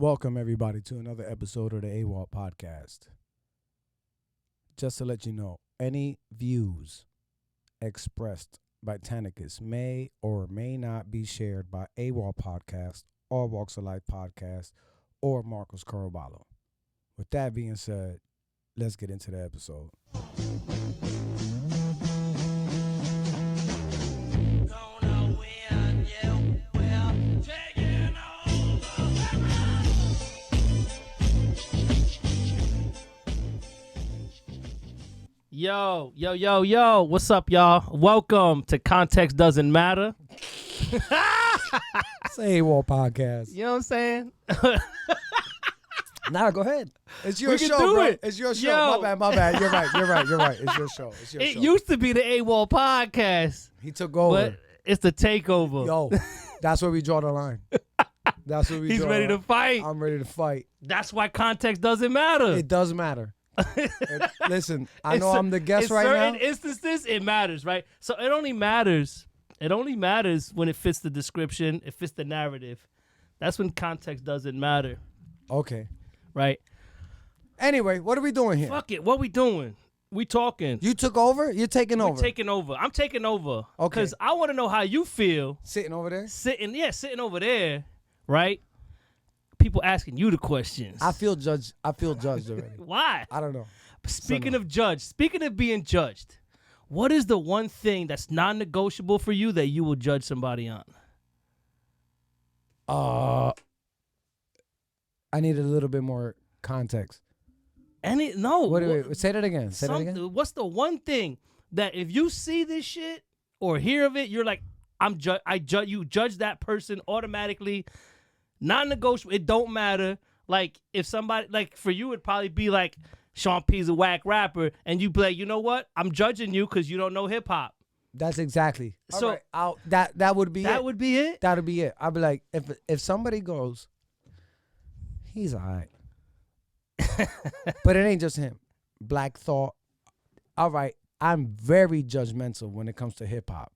Welcome, everybody, to another episode of the AWOL Podcast. Just to let you know, any views expressed by Tanikuss may or may not be shared by AWOL Podcast, All Walks of Life Podcast, or Marcos Caraballo. With that being said, let's get into the episode. Yo, what's up, y'all? Welcome to Context Doesn't Matter. It's AWOL Podcast. You know what I'm saying? Nah, go ahead. It's your We can show, do bro. it. It's your show. Yo. My bad. You're right. It's your show. It used to be the AWOL Podcast, He took over. but it's the takeover. Yo, that's where we draw the line. That's where we He's draw ready the to line. fight. I'm ready to fight. That's why context doesn't matter. It does matter. Listen, I know In I'm the guest in right certain now. instances, it matters, right? So it only matters when it fits the description, it fits the narrative. That's when context doesn't matter, Okay. right? Anyway, what are we doing here? Fuck it. What we doing? We talking. You took over? You're taking We're over. taking over. I'm taking over. Okay. Because I want to know how you feel Sitting over there? sitting over there, right? People asking you the questions. I feel judged already. Why? I don't know. Speaking of being judged, what is the one thing that's non-negotiable for you that you will judge somebody on? I need a little bit more context. Wait. Say that again. Say that again. What's the one thing that if you see this shit or hear of it, you're like, you judge that person automatically. Non-negotiable. It don't matter. Like if somebody, like for you, it'd probably be like Sean P's a whack rapper, and you be like, you know what? I'm judging you because you don't know hip hop. That's exactly. So All right, that would be it. that would be it. That'd be it. I'd be like, if somebody goes, he's all right. But it ain't just him. Black Thought. All right. I'm very judgmental when it comes to hip hop.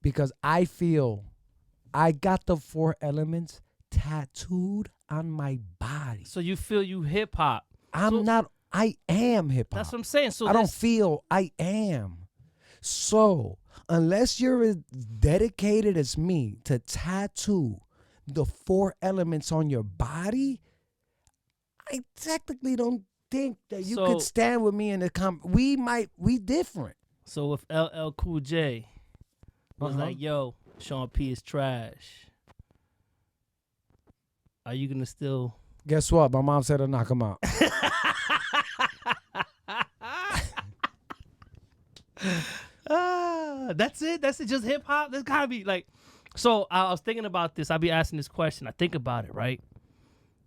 Because I feel I got the 4 elements tattooed on my body. So you feel you hip hop. I am hip hop. That's what I'm saying. So I don't feel, I am. So unless you're as dedicated as me to tattoo the 4 elements on your body, I technically don't think that you could stand with me in the we different. So if LL Cool J was like, yo, Sean P is trash, are you gonna still? Guess what? My mom said to knock him out. That's it. That's it. Just hip hop. There's gotta be like. So I was thinking about this. I'll be asking this question. I think about it, right?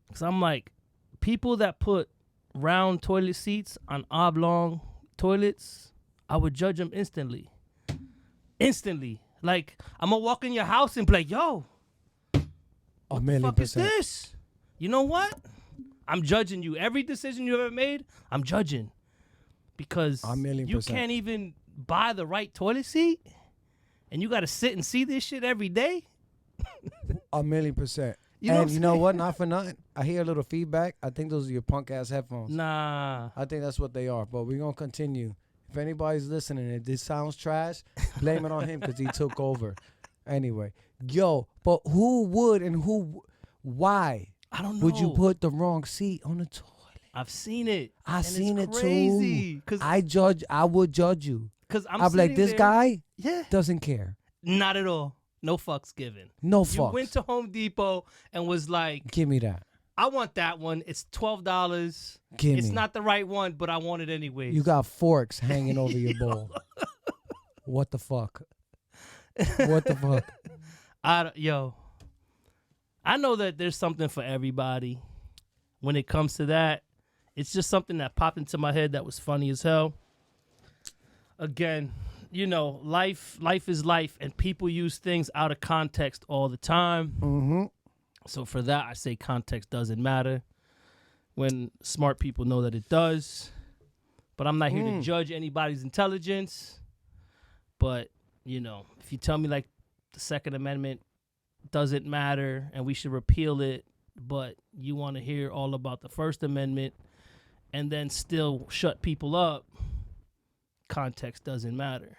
Because I'm like, people that put round toilet seats on oblong toilets, I would judge them instantly. Instantly. Like, I'm gonna walk in your house and be like, yo, what the fuck is this? You know what? I'm judging you. Every decision you ever made, I'm judging. Because you can't even buy the right toilet seat, and you got to sit and see this shit every day. 1,000,000%. You know and you know what? Not for nothing. I hear a little feedback. I think those are your punk ass headphones. Nah. I think that's what they are. But we're going to continue. If anybody's listening and this sounds trash, blame it on him because he took over. Anyway. Yo, but who would and why I don't know. would you put the wrong seat on the toilet? I've seen it. I've seen it crazy. too. I would judge you. Because I'd be like, this guy yeah, doesn't care. not at all. No fucks given. No You fucks. went to Home Depot and was like, Give me that. I want that one. It's $12. Give It's me. not the right one, but I want it anyways. You got forks hanging over your bowl. What the fuck? What the fuck? I know that there's something for everybody. When it comes to that, it's just something that popped into my head that was funny as hell. Again, you know, life is life, and people use things out of context all the time. Mm-hmm. So for that, I say context doesn't matter. When smart people know that it does. But I'm not here to judge anybody's intelligence. But, you know, if you tell me like the Second Amendment doesn't matter and we should repeal it, but you want to hear all about the First Amendment and then still shut people up, context doesn't matter.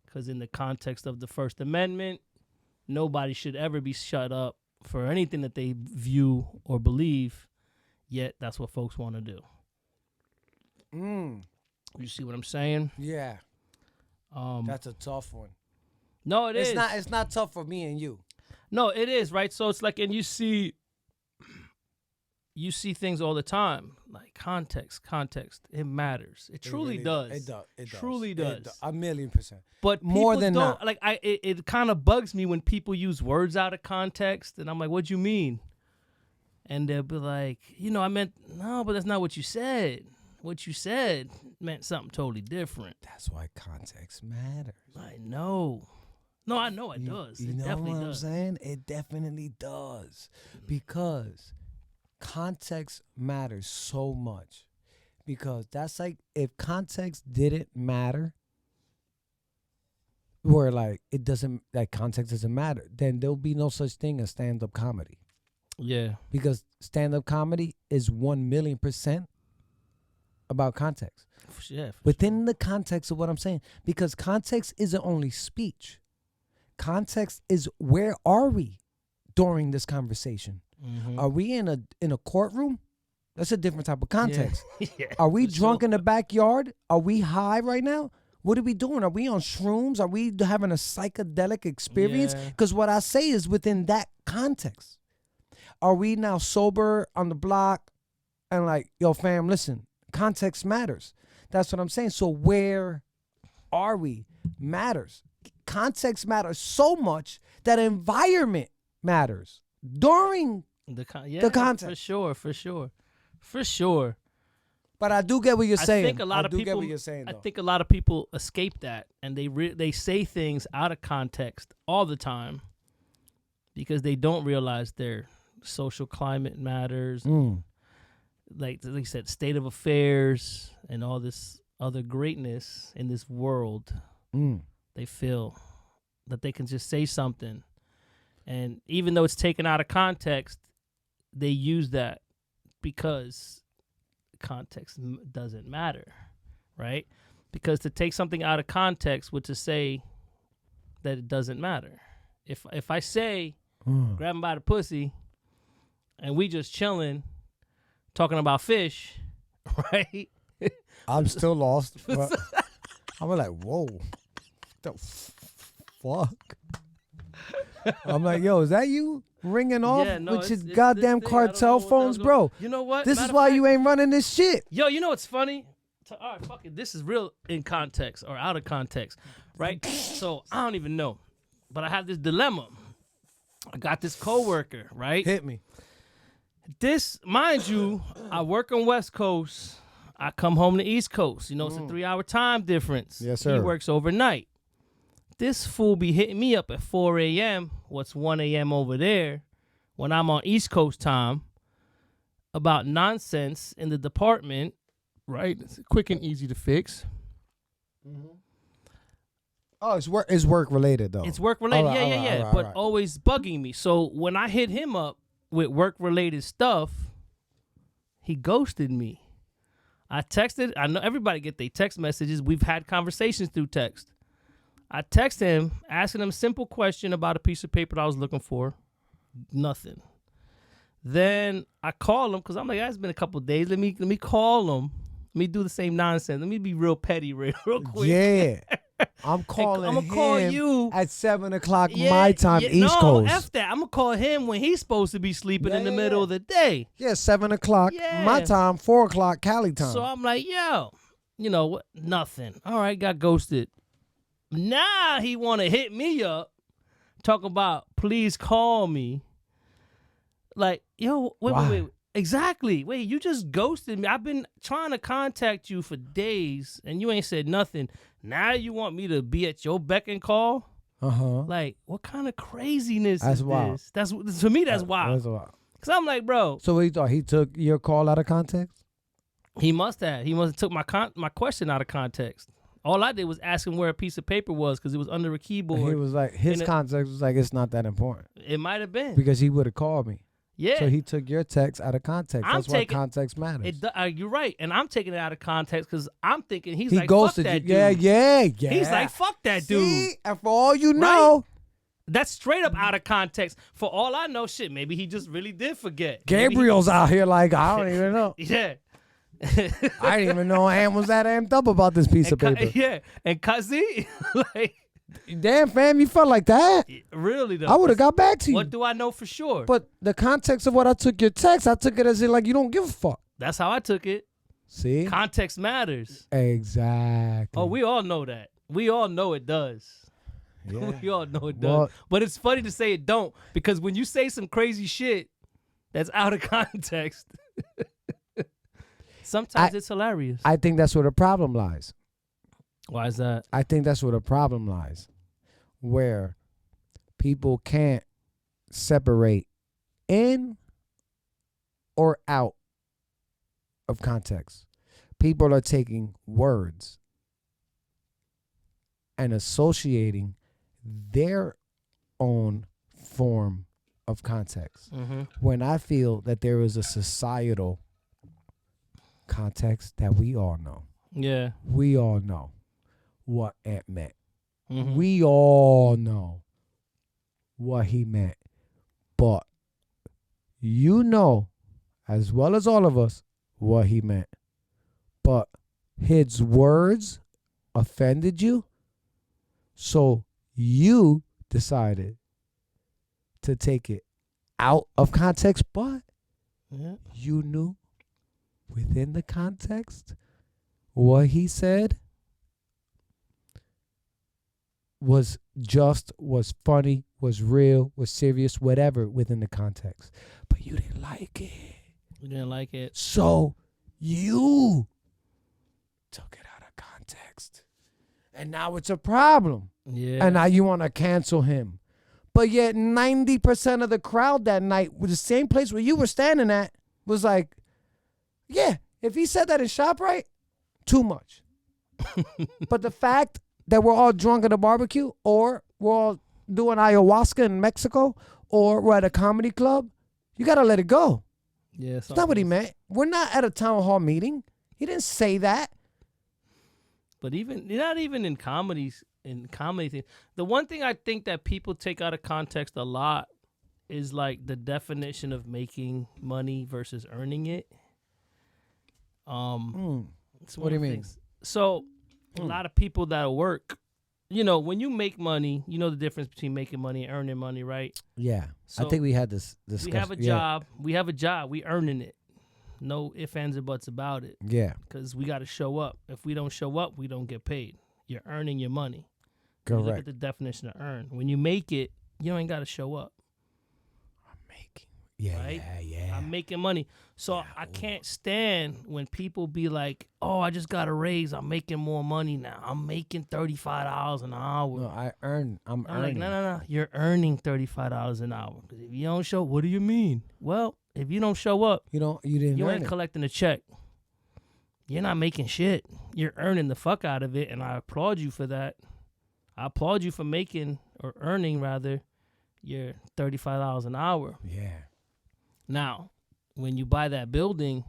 Because in the context of the First Amendment, nobody should ever be shut up for anything that they view or believe, yet that's what folks want to do. You see what I'm saying? Yeah. That's a tough one. No, is. It's not tough for me and you. No, it is, right? So it's like, and you see things all the time, like context. It matters. It truly really does. It does. It truly does. 1,000,000%. But more people than don't, that. like, it kind of bugs me when people use words out of context, and I'm like, "What do you mean?" And they'll be like, I meant no, but that's not what you said. What you said meant something totally different. That's why context matters. I know. No, I know it does. You it know definitely what does. I'm saying? It definitely does. Because context matters so much. Because that's like, if context didn't matter, where like it doesn't, like context doesn't matter, then there'll be no such thing as stand-up comedy. Yeah. Because stand-up comedy is 1,000,000% about context. Yeah. Within the context of what I'm saying. Because context isn't only speech. Context is, where are we during this conversation? Mm-hmm. Are we in a courtroom? That's a different type of context. Yeah, Are we drunk in the backyard? Are we high right now? What are we doing? Are we on shrooms? Are we having a psychedelic experience? Yeah. Because what I say is within that context. Are we now sober on the block and like, yo, fam, listen, context matters. That's what I'm saying. So where are we matters. Context matters so much that environment matters during the context. For sure. But I do get what you're saying. I think a lot of people. I think a lot of people escape that, and they say things out of context all the time because they don't realize their social climate matters. Like they said, state of affairs and all this other greatness in this world. They feel that they can just say something, and even though it's taken out of context, they use that because context doesn't matter, right? Because to take something out of context would to say that it doesn't matter. If I say grab him by the pussy and we just chilling talking about fish, right? I'm still lost. I'm like, whoa, the fuck? I'm like, yo, is that you ringing off with your goddamn cartel phones, bro? You know what? This is why you ain't running this shit. Yo, you know what's funny? All right, fuck it. This is real in context or out of context, right? So I don't even know, but I have this dilemma. I got this coworker, right? Hit me. This, mind you, I work on West Coast. I come home to East Coast. You know, it's a 3-hour time difference. Yes, sir. He works overnight. This fool be hitting me up at 4 a.m., what's 1 a.m. over there, when I'm on East Coast time, about nonsense in the department, right? It's quick and easy to fix. Oh, it's work related, though. It's work related, yeah. But always bugging me. So when I hit him up with work-related stuff, he ghosted me. I texted. I know everybody get their text messages. We've had conversations through text. I text him, asking him a simple question about a piece of paper that I was looking for. Nothing. Then I call him because I'm like, it's been a couple of days. Let me call him. Let me do the same nonsense. Let me be real petty real quick. Yeah. I'm calling I'm gonna call you at 7 o'clock my time, East Coast. No, F that. I'm gonna call him when he's supposed to be sleeping in the middle of the day. Yeah, 7 o'clock my time, 4 o'clock Cali time. So I'm like, yo, you know what? Nothing. All right, got ghosted. Now he want to hit me up, talk about please call me. Like, yo, wait. Exactly. Wait, you just ghosted me. I've been trying to contact you for days, and you ain't said nothing. Now you want me to be at your beck and call? Like, what kind of craziness is wild. this? That's to me, that's wild. That's wild. Because I'm like, bro. So what you thought? He took your call out of context? He must have. He must have took my question out of context. All I did was ask him where a piece of paper was because it was under a keyboard. And he was like, his context was like, it's not that important. It might have been. Because he would have called me. Yeah. So he took your text out of context. I'm That's why context matters. You're right, and I'm taking it out of context because I'm thinking he like, fuck ghosted that you. dude. Yeah. He's like, fuck that dude. See? And for all you know, That's straight up out of context. For all I know, shit, maybe he just really did forget. Gabriel's out here like, I don't even know. Yeah. I didn't even know Am was that amped up about this piece of paper. Yeah, and see, like, damn, fam, you felt like that? really though. I would have got back to you. What do I know for sure? But the context of what I took your text, I took it as in like you don't give a fuck. That's how I took it. See? Context matters. Exactly. Oh, we all know that. We all know it does. Yeah. We all know it does. Well, but it's funny to say it don't, because when you say some crazy shit that's out of context, sometimes it's hilarious. I think that's where the problem lies. Why is that? I think that's where the problem lies. Where people can't separate in or out of context. People are taking words and associating their own form of context. Mm-hmm. When I feel that there is a societal context that we all know. Yeah. We all know what Ant meant. Mm-hmm. We all know what he meant. But you know, as well as all of us, what he meant. But his words offended you. So you decided to take it out of context, but you knew within the context what he said was just, was funny, was real, was serious, whatever within the context. But you didn't like it. You didn't like it. So you took it out of context. And now it's a problem. Yeah. And now you want to cancel him. But yet 90% of the crowd that night was the same place where you were standing at was like, yeah, if he said that in ShopRite, too much. But the fact that we're all drunk at a barbecue, or we're all doing ayahuasca in Mexico, or we're at a comedy club, you got to let it go. Yeah. That's not what he meant. We're not at a town hall meeting. He didn't say that. But not even in comedy things. The one thing I think that people take out of context a lot is like the definition of making money versus earning it. What do you mean? So a lot of people that work, when you make money, you know the difference between making money and earning money, right? Yeah. So I think we had this discussion. We have a job. We have a job. We earning it. No ifs, ands, or buts about it. Yeah. Because we got to show up. If we don't show up, we don't get paid. You're earning your money. Correct. You look at the definition of earn. When you make it, you ain't got to show up. I'm making. Yeah, right? yeah. I'm making money. So I can't stand when people be like, oh, I just got a raise. I'm making more money now. I'm making $35 an hour. No, I'm I'm earning. like, no. You're earning $35 an hour. Because if you don't show, what do you mean? Well, if you don't show up, You didn't you earn ain't it. collecting a check. You're not making shit. You're earning the fuck out of it, and I applaud you for that. I applaud you for making, or earning rather, your $35 an hour. Yeah. Now, when you buy that building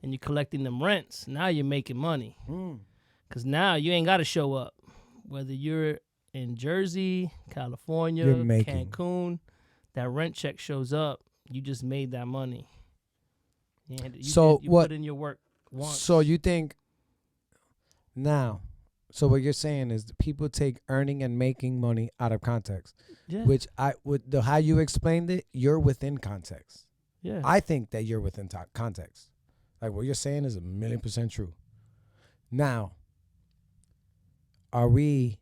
and you're collecting them rents, now you're making money. Because now you ain't got to show up. Whether you're in Jersey, California, You're making. Cancun, that rent check shows up. You just made that money. You put in your work once. So you think now, so what you're saying is that people take earning and making money out of context, Yeah. which how you explained it, you're within context. Yeah. I think that you're within context. Like what you're saying is 1,000,000% true. Now, are we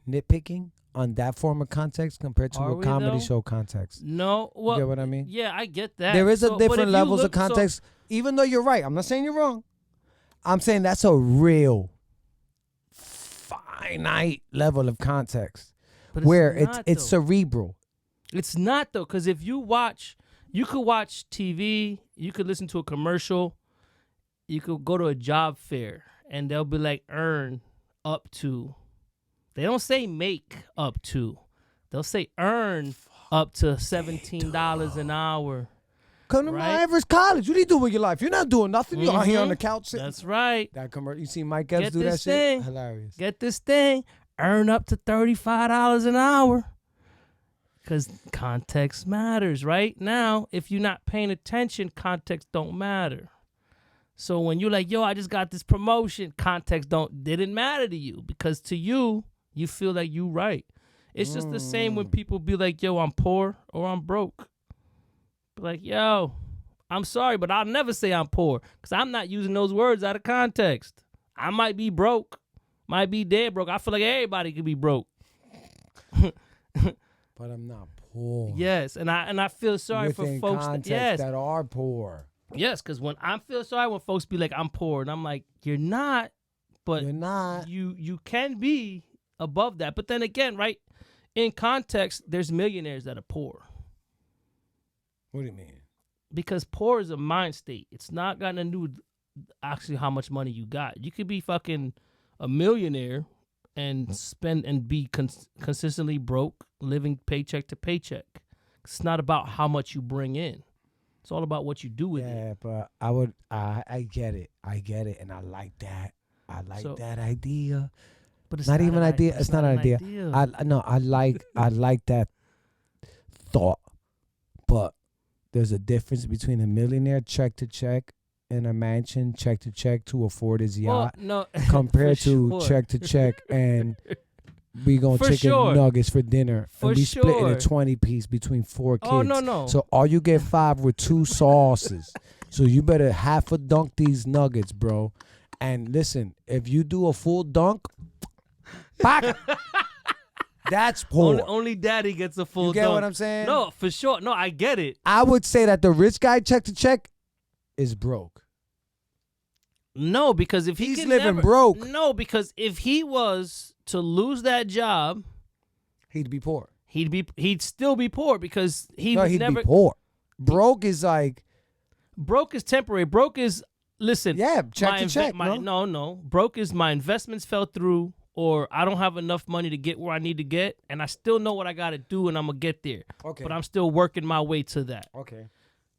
nitpicking on that form of context compared to Are a we, comedy though? show context? No. Well, You get what I mean? yeah, I get that. There is So, a but if different you levels of look- so- context, even though you're right. I'm not saying you're wrong. I'm saying that's a real finite level of context but where not, it's though. cerebral. It's not though, because if you could watch TV, you could listen to a commercial, you could go to a job fair, and they'll be like, earn up to. They don't say make up to. They'll say earn up to $17 an hour. Come to my Right? average college. What do you do with your life? You're not doing nothing. You're out here on the couch sitting. That's right. That commercial. You see Mike Epps Get do that this shit? thing. Hilarious. Get this thing. Earn up to $35 an hour. Because context matters, right? Now, if you're not paying attention, context don't matter. So when you're like, yo, I just got this promotion, context didn't matter to you. Because to you, you feel like you right. It's just the same when people be like, yo, I'm poor or I'm broke. Be like, yo, I'm sorry, but I'll never say I'm poor. Because I'm not using those words out of context. I might be broke. Might be dead broke. I feel like everybody could be broke. But I'm not poor. Yes, and I feel sorry Within for folks context that are poor. Yes, because when I feel sorry when folks be like, I'm poor, and I'm like, you're not, but You're not. You can be above that. But then again, right, in context, there's millionaires that are poor. What do you mean? Because poor is a mind state. It's not got nothing to do with actually how much money you got. You could be fucking a millionaire and spend and be consistently broke, living paycheck to paycheck. It's not about how much you bring in. It's all about what you do with it. Yeah, but I get it. I get it, and I like that. I like that idea. But it's not even an idea. It's not an idea. I like that thought. But there's a difference between a millionaire check to check in a mansion, check to check to afford his yacht, compared to check to check and we gonna chicken nuggets for dinner and we splitting a 20-piece between 4 kids. Oh no. So all you get 5 with 2 sauces. So you better half a dunk these nuggets, bro. And listen, if you do a full dunk, that's poor. Only daddy gets a full dunk. You get what I'm saying? No, for sure. No, I get it. I would say that the rich guy check to check is broke. No, because if he's living broke. No, because if he was to lose that job, he'd be poor. He'd still be poor because he'd be poor. Broke is like broke is temporary. Broke is check to check. No. Broke is my investments fell through, or I don't have enough money to get where I need to get, and I still know what I got to do, and I'm gonna get there. Okay. But I'm still working my way to that. Okay.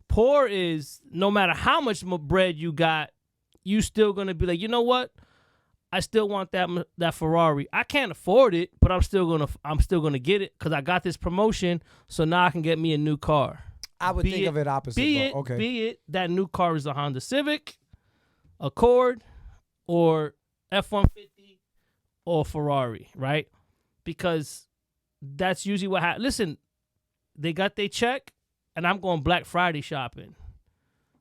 Poor is no matter how much bread you got, you still gonna be like, you know what? I still want that Ferrari. I can't afford it, but I'm still gonna get it because I got this promotion. So now I can get me a new car. I would think of it opposite. Be it that new car is a Honda Civic, Accord, or F-150, or Ferrari, right? Because that's usually what happens. Listen, they got their check, and I'm going Black Friday shopping.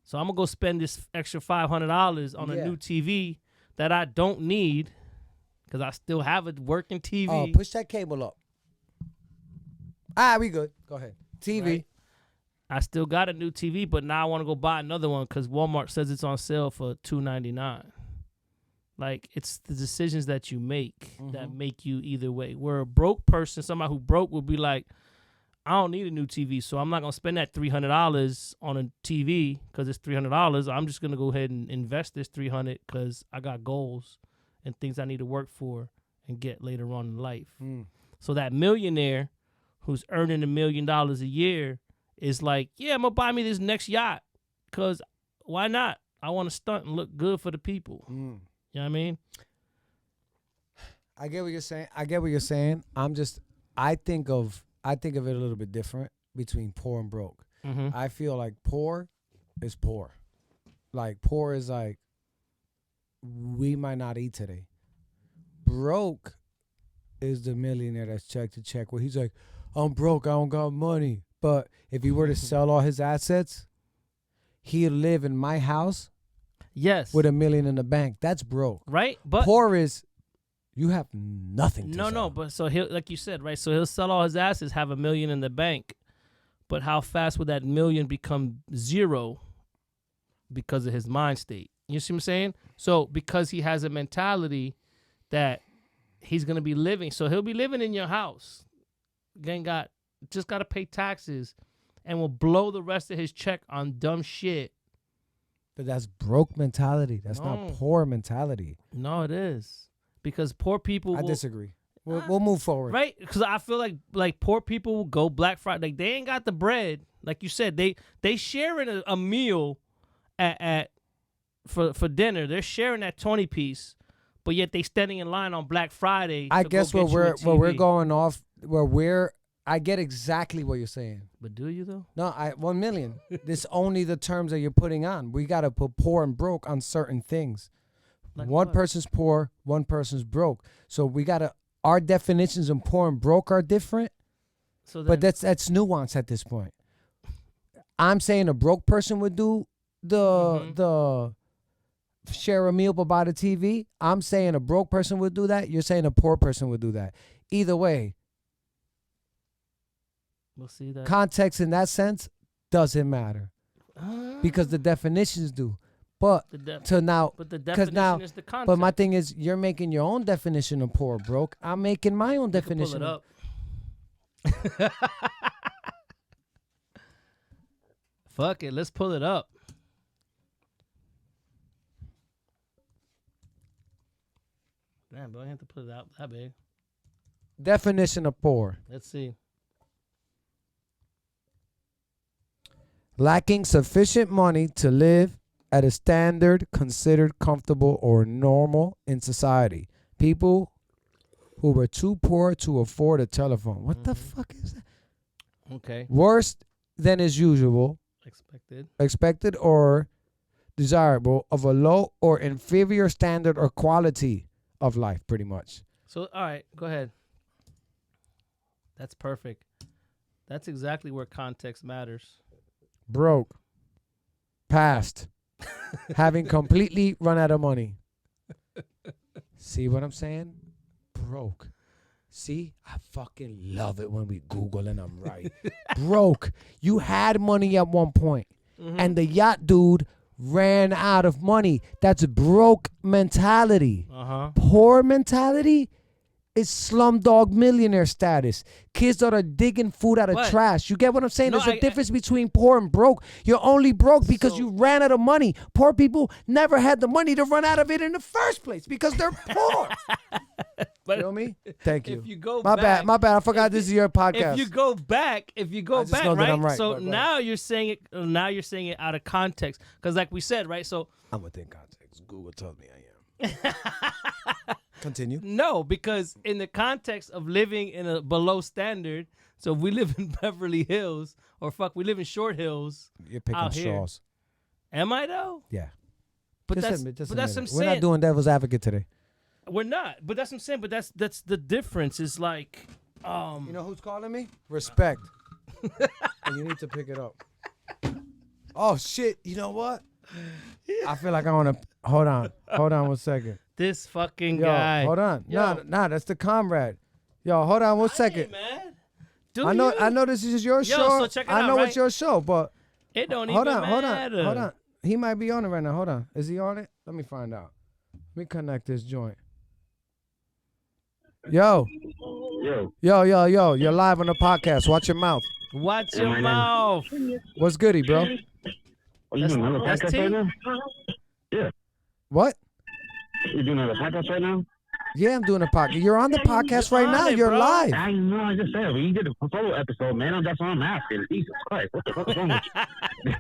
So I'm going to go spend this extra $500 on a new TV that I don't need because I still have a working TV. Oh, push that cable up. We good. Go ahead. TV. Right? I still got a new TV, but now I want to go buy another one because Walmart says it's on sale for $2.99. Like, it's the decisions that you make that make you either way. Where a broke person, somebody who broke, would be like, I don't need a new TV, so I'm not going to spend that $300 on a TV because it's $300. I'm just going to go ahead and invest this $300 because I got goals and things I need to work for and get later on in life. So that millionaire who's earning $1 million a year is like, yeah, I'm going to buy me this next yacht because why not? I want to stunt and look good for the people. You know what I mean? I get what you're saying. I think of it a little bit different between poor and broke. I feel like poor is poor. Like poor is like we might not eat today. Broke is the millionaire that's check to check where he's like, I'm broke, I don't got money. But if he were to sell all his assets, he'd live in my house. Yes. With $1 million in the bank. That's broke. Right? But poor is you have nothing to sell. No, but so he'll, like you said, right? So he'll sell all his assets, have $1 million in the bank. But how fast would that $1 million become zero because of his mind state? You see what I'm saying? So because he has a mentality that he's gonna be living, so he'll be living in your house. Just gotta pay taxes and will blow the rest of his check on dumb shit. But that's broke mentality. That's not poor mentality. No, it is. Because poor people I disagree. We'll move forward. Right? Because I feel like poor people will go Black Friday. Like, they ain't got the bread. Like you said, they sharing a meal for dinner. They're sharing that 20-piece, but yet they standing in line on Black Friday. I guess where we're going off, I get exactly what you're saying. But do you though? No, 1 million. This only the terms that you're putting on. We got to put poor and broke on certain things. Like one what? person's poor, one person's broke. So we got to, our definitions of poor and broke are different. So but that's nuance at this point. I'm saying a broke person would do the share a meal but buy the TV. I'm saying a broke person would do that. You're saying a poor person would do that. Either way, we'll see that. Context in that sense doesn't matter because the definitions do. But but the definition is the context. But my thing is, you're making your own definition of poor broke. I'm making my own definition. Pull it up. Fuck it, let's pull it up. Damn, bro, I have to put it out that big. Definition of poor. Let's see. Lacking sufficient money to live at a standard considered comfortable or normal in society. People who were too poor to afford a telephone. What the fuck is that? Okay. Worse than is usual. Expected or desirable of a low or inferior standard or quality of life, pretty much. So, all right, go ahead. That's perfect. That's exactly where context matters. Broke. Past. Having completely run out of money. See what I'm saying? Broke. See? I fucking love it when we Google and I'm right. Broke. You had money at one point, and the yacht dude ran out of money. That's broke mentality. Poor mentality is slumdog millionaire status. Kids that are digging food out of trash. You get what I'm saying? No, There's a difference between poor and broke. You're only broke because you ran out of money. Poor people never had the money to run out of it in the first place because they're poor. But you know me? Thank you. If you go my back, bad. I forgot this is your podcast. If you go back, right? right? So Right. now you're saying it. Now you're saying it out of context, because like we said, right? So I'm within context. Google tells me I am. Continue. No, because in the context of living in a below standard, so if we live in Beverly Hills, or we live in Short Hills. You're picking straws. Am I though? Yeah. But just that's what I'm saying. We're not doing devil's advocate today. We're not. But that's what I'm saying. But that's the difference. Is like, you know who's calling me? Respect. And you need to pick it up. Oh shit! You know what? I feel like I want to. Hold on 1 second. This fucking guy. Hold on. Nah, that's the comrade. Yo, hold on 1 second. Man. I know this is your show. So check it I out, know right? it's your show, but it don't even matter. Hold on. He might be on it right now. Hold on. Is he on it? Let me find out. Let me connect this joint. Yo. You're live on the podcast. Watch your mouth. Watch your mouth. What's goody, bro? Are you doing another podcast right now? Yeah. What? You're doing another podcast right now? Yeah, I'm doing a podcast. You're on the podcast right now. You're live. I know. I just said, you did a solo episode, man. That's what I'm asking. Jesus Christ. What the fuck is wrong with you?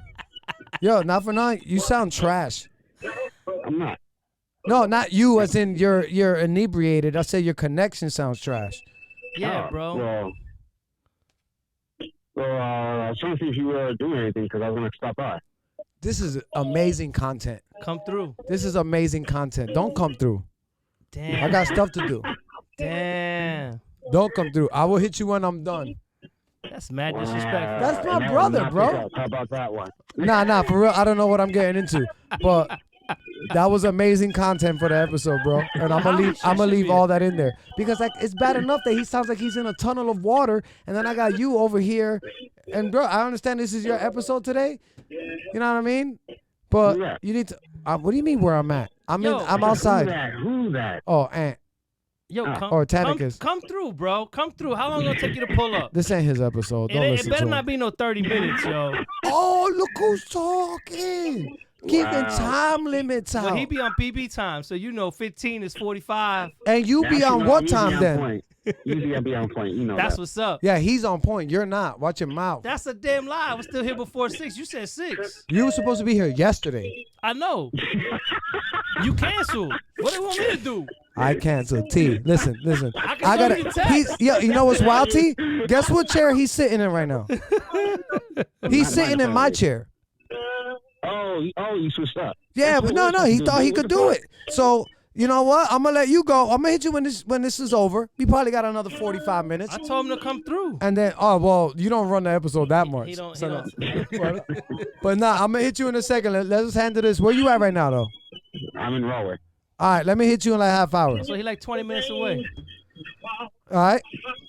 Yo, not for nothing. You sound trash. I'm not. No, not you, as in you're inebriated. I say your connection sounds trash. Yeah, bro. Well, I was trying to see if you were doing anything because I was going to stop by. This is amazing content. Come through. This is amazing content. Don't come through. Damn. I got stuff to do. Damn. Don't come through. I will hit you when I'm done. That's mad disrespectful. That's my brother, bro. How about that one? Nah, for real. I don't know what I'm getting into, but that was amazing content for the episode, bro. And I'm gonna leave all that in there because like it's bad enough that he sounds like he's in a tunnel of water, and then I got you over here. And bro, I understand this is your episode today. You know what I mean? But you need to. What do you mean where I'm at? I'm outside. Who's that? Oh, Ant. Yo, or Tanikuss. Come through, bro. Come through. How long gonna take you to pull up? This ain't his episode. Don't listen it better to not him. be no 30 minutes, yo. Oh, look who's talking. Keeping time limits out. Well, he be on BB time, so 15 is 45. And you be on what time then? Usually I be on point. That's that. what's up. Yeah, he's on point. You're not. Watch your mouth. That's a damn lie. I was still here before 6. You said 6. You were supposed to be here yesterday. I know. You canceled. What do you want me to do? I canceled. T, listen. I gotta. You know what's wild, T? Guess what chair he's sitting in right now? He's sitting in my chair. Oh, you switched up. Yeah, but no, he thought he could do it. So you know what? I'm gonna let you go. I'm gonna hit you when this is over. We probably got another 45 minutes. I told him to come through. And then, you don't run the episode that much. He don't. But nah, I'm gonna hit you in a second. Let's handle this. Where you at right now, though? I'm in Roller. All right, let me hit you in like half hour. So he like 20 minutes away. All right.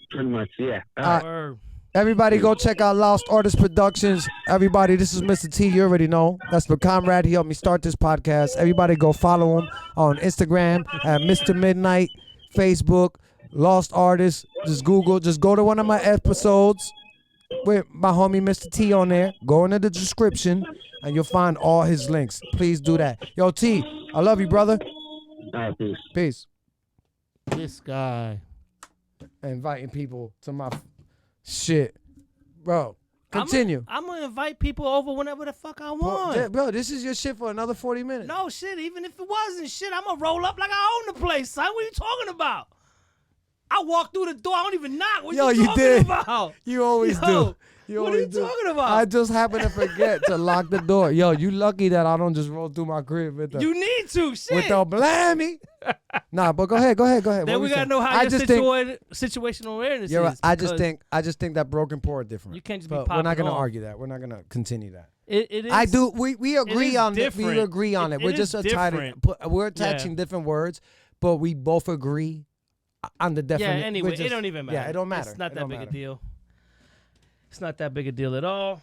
Pretty much, yeah. All right. Everybody go check out Lost Artist Productions. Everybody, this is Mr. T. You already know. That's my comrade. He helped me start this podcast. Everybody go follow him on Instagram at Mr. Midnight, Facebook, Lost Artist. Just Google. Just go to one of my episodes with my homie Mr. T on there. Go into the description and you'll find all his links. Please do that. Yo, T, I love you, brother. Peace. Peace. This guy. Inviting people to my shit. Bro, continue. I'm gonna invite people over whenever the fuck I want. Bro, this is your shit for another 40 minutes. No shit, even if it wasn't shit, I'm gonna roll up like I own the place, son. What are you talking about? I walk through the door, I don't even knock. What you talking did. about? You always do. What are you talking about? I just happen to forget to lock the door. Yo, you lucky that I don't just roll through my crib with the... You need to, shit. With the blammy. Nah, but go ahead. Then we gotta know how your situational awareness you're is. Right. I just think that broken poor are different. You can't just be but popping we're not gonna off. argue that. We're not gonna continue that. It is. I do. We agree on it. different. We agree on it. We're just we're attaching different words, but we both agree on the definition. Yeah. Anyway, it don't even matter. Yeah, it don't matter. It's not that big a deal. It's not that big a deal at all.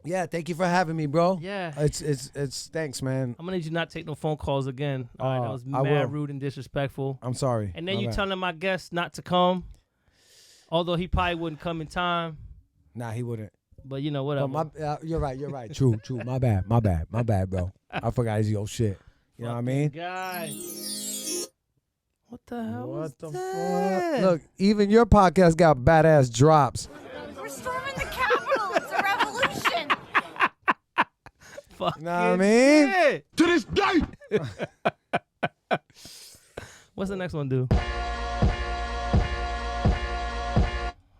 Yeah, thank you for having me, bro. Yeah. It's thanks, man. I'm gonna need you not take no phone calls again. All right, that was mad rude and disrespectful. I'm sorry. And then you telling my guest not to come, although he probably wouldn't come in time. Nah, he wouldn't. But whatever. You're right. True. My bad, bro. I forgot his old shit. You know what I mean? Guy. What the hell? What the that? fuck? Look, even your podcast got badass drops. We're storming the Capitol. It's a revolution. Fuck. Know what I mean? Shit. To this day. What's the next one do?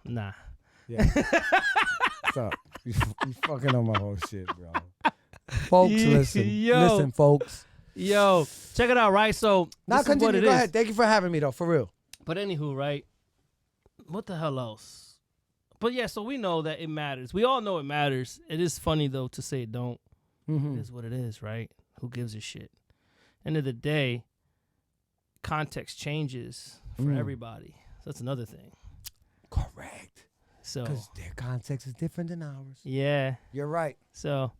Nah. Yeah. What's up? You fucking on my whole shit, bro. Folks, listen. Listen, folks. Yo, check it out, right? So now continue. Go ahead. Thank you for having me, though, for real. But anywho, right? What the hell else? But yeah, so we know that it matters. We all know it matters. It is funny though to say it don't. Mm-hmm. It is what it is, right? Who gives a shit? End of the day, context changes for everybody. So that's another thing. Correct. So because their context is different than ours. Yeah. You're right. So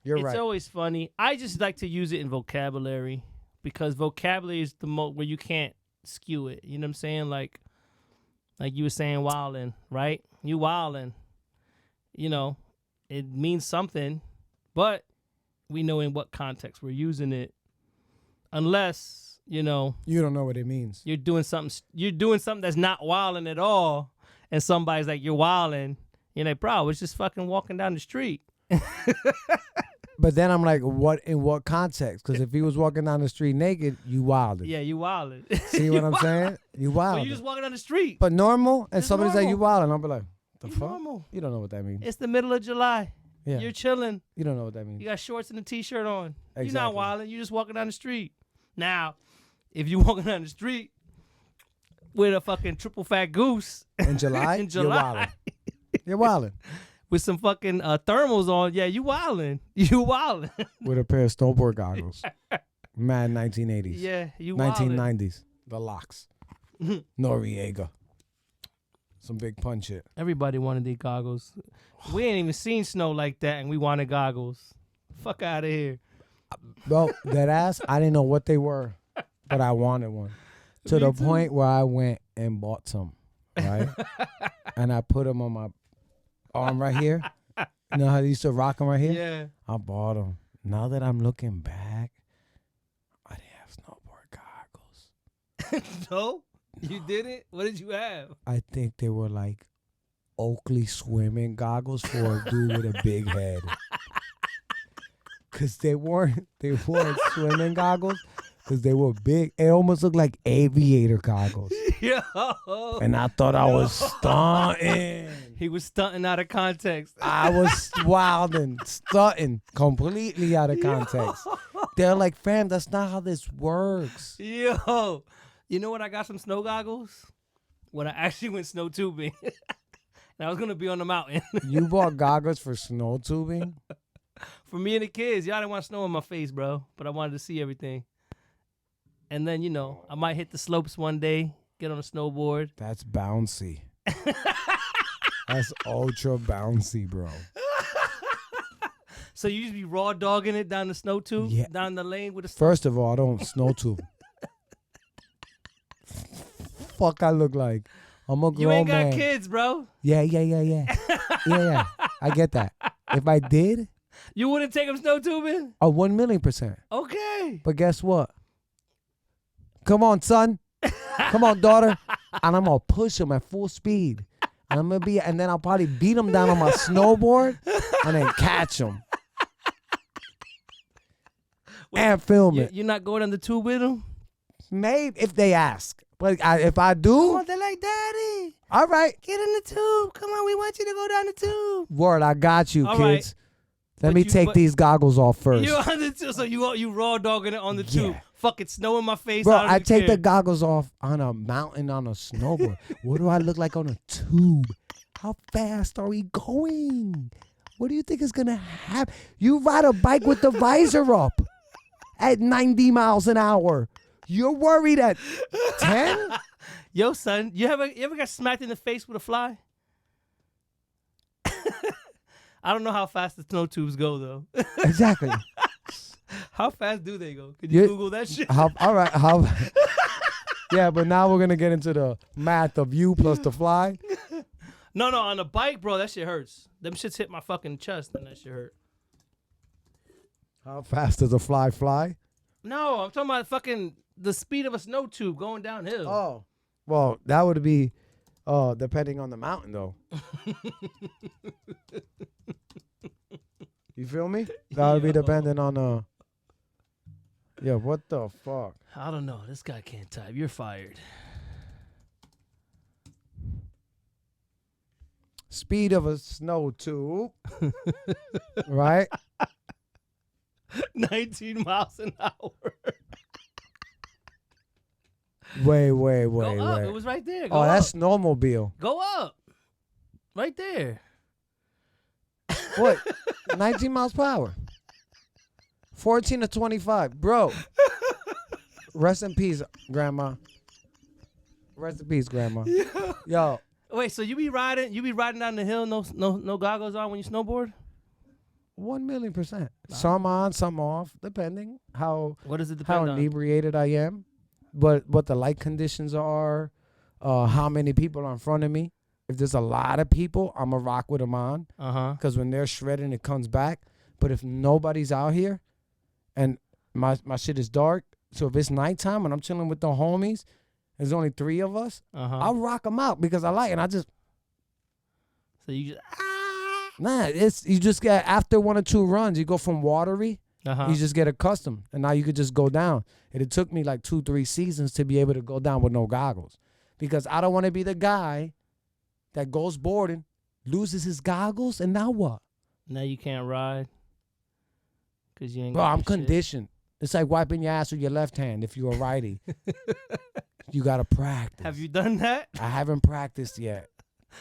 it's right. It's always funny. I just like to use it in vocabulary because vocabulary is the most where you can't skew it. You know what I'm saying? Like you were saying wildin', right? You wildin'. You know, it means something, but we know in what context we're using it. Unless, you don't know what it means. You're doing something that's not wildin' at all, and somebody's like, you're wildin'. You're like, bro, it's just fucking walking down the street. But then I'm like, in what context? Because if he was walking down the street naked, you wildin'. Yeah, you wildin'. See what I'm saying? You wildin'. Well, you just walking down the street. But normal, and somebody's like, you wildin'. I'll be like, the it's fuck? Normal. You don't know what that means. It's the middle of July. Yeah. You're chilling. You don't know what that means. You got shorts and a t-shirt on. Exactly. You're not wildin'. You're just walking down the street. Now, if you walking down the street with a fucking triple fat goose in July, you're wildin'. With some fucking thermals on, yeah, you wildin'. You wildin'. With a pair of snowboard goggles. Mad 1980s. Yeah, you wildin'. 1990s. The locks. Noriega. Some big punch shit. Everybody wanted these goggles. We ain't even seen snow like that, and we wanted goggles. Fuck out of here. Bro, that ass, I didn't know what they were, but I wanted one. To the point where I went and bought some, right? And I put them on my arm right here. You know how they used to rock them right here? Yeah. I bought them. now that I'm looking back, I didn't have snowboard goggles. No, you didn't. What did you have? I think they were like Oakley swimming goggles for a dude with a big head. Cause they weren't swimming goggles. Cause they were big. It almost looked like aviator goggles. Yo. And I thought I was stunting. He was stunting out of context. I was wilding, stunting, completely out of context. They're like, fam, that's not how this works. Yo. You know when I got some snow goggles? When I actually went snow tubing. And I was going to be on the mountain. You bought goggles for snow tubing? For me and the kids. Y'all didn't want snow in my face, bro. But I wanted to see everything. And then, I might hit the slopes one day, get on a snowboard. That's bouncy. That's ultra bouncy, bro. So you just be raw dogging it down the snow tube? Yeah. Down the lane with a First of all, I don't snow tube. Fuck I look like? I'm a grown man. You ain't got kids, bro. Yeah. Yeah. I get that. If I did, You wouldn't take them snow tubing? 1,000,000%. Okay. But guess what? Come on, son. Come on, daughter. And I'm gonna push him at full speed. And then I'll probably beat him down on my snowboard and then catch him. And film it. You're not going on the tube with them? Maybe if they ask. But if I do, Oh, they're like, Daddy, all right. get in the tube. Come on, we want you to go down the tube. Word, I got you, All kids. Let But me you- take but- these goggles off first. You on the tube, so you raw dogging it on the tube. Yeah. Fucking snow in my face. Bro, I don't I even take care. the goggles off on a mountain on a snowboard. What do I look like on a tube? How fast are we going? What do you think is going to happen? You ride a bike with the visor up at 90 miles an hour. You're worried at 10? Yo, son, you ever got smacked in the face with a fly? I don't know how fast the snow tubes go, though. Exactly. How fast do they go? Could you You- Google that shit? All right. Yeah, but now we're going to get into the math of you plus the fly. No, on a bike, bro, that shit hurts. Them shits hit my fucking chest, and that shit hurt. How fast does a fly fly? No, I'm talking about fucking the speed of a snow tube going downhill. Oh. Well, that would be depending on the mountain, though. You feel me? That would be depending on Yeah, what the fuck? I don't know. This guy can't type. You're fired. Speed of a snow tube. Right? 19 miles an hour. Wait. Go up. It was right there. Go Oh, up. that's snowmobile. Go up. Right there. What? 19 miles per hour. 14 to 25. Bro. Rest in peace, Grandma. Rest in peace, Grandma. Yo. Wait, so you be riding down the hill, no goggles on when you snowboard? 1,000,000%. Some on, some off, depending how What does it depend on? inebriated I am, but what the light conditions are, how many people are in front of me. If there's a lot of people, I'm going to rock with them on. Because when they're shredding, it comes back. But if nobody's out here and my shit is dark, so if it's nighttime and I'm chilling with the homies, there's only 3 of us, I'll rock them out because I like it. And I just... So you just... Nah, you just get, after 1 or 2 runs, you go from watery, you just get accustomed. And now you could just go down. And it took me like 2-3 seasons to be able to go down with no goggles. Because I don't want to be the guy that goes boarding, loses his goggles, and now what? Now you can't ride? Because you ain't Bro, got I'm your shit. conditioned. It's like wiping your ass with your left hand if you're a righty. You got to practice. Have you done that? I haven't practiced yet.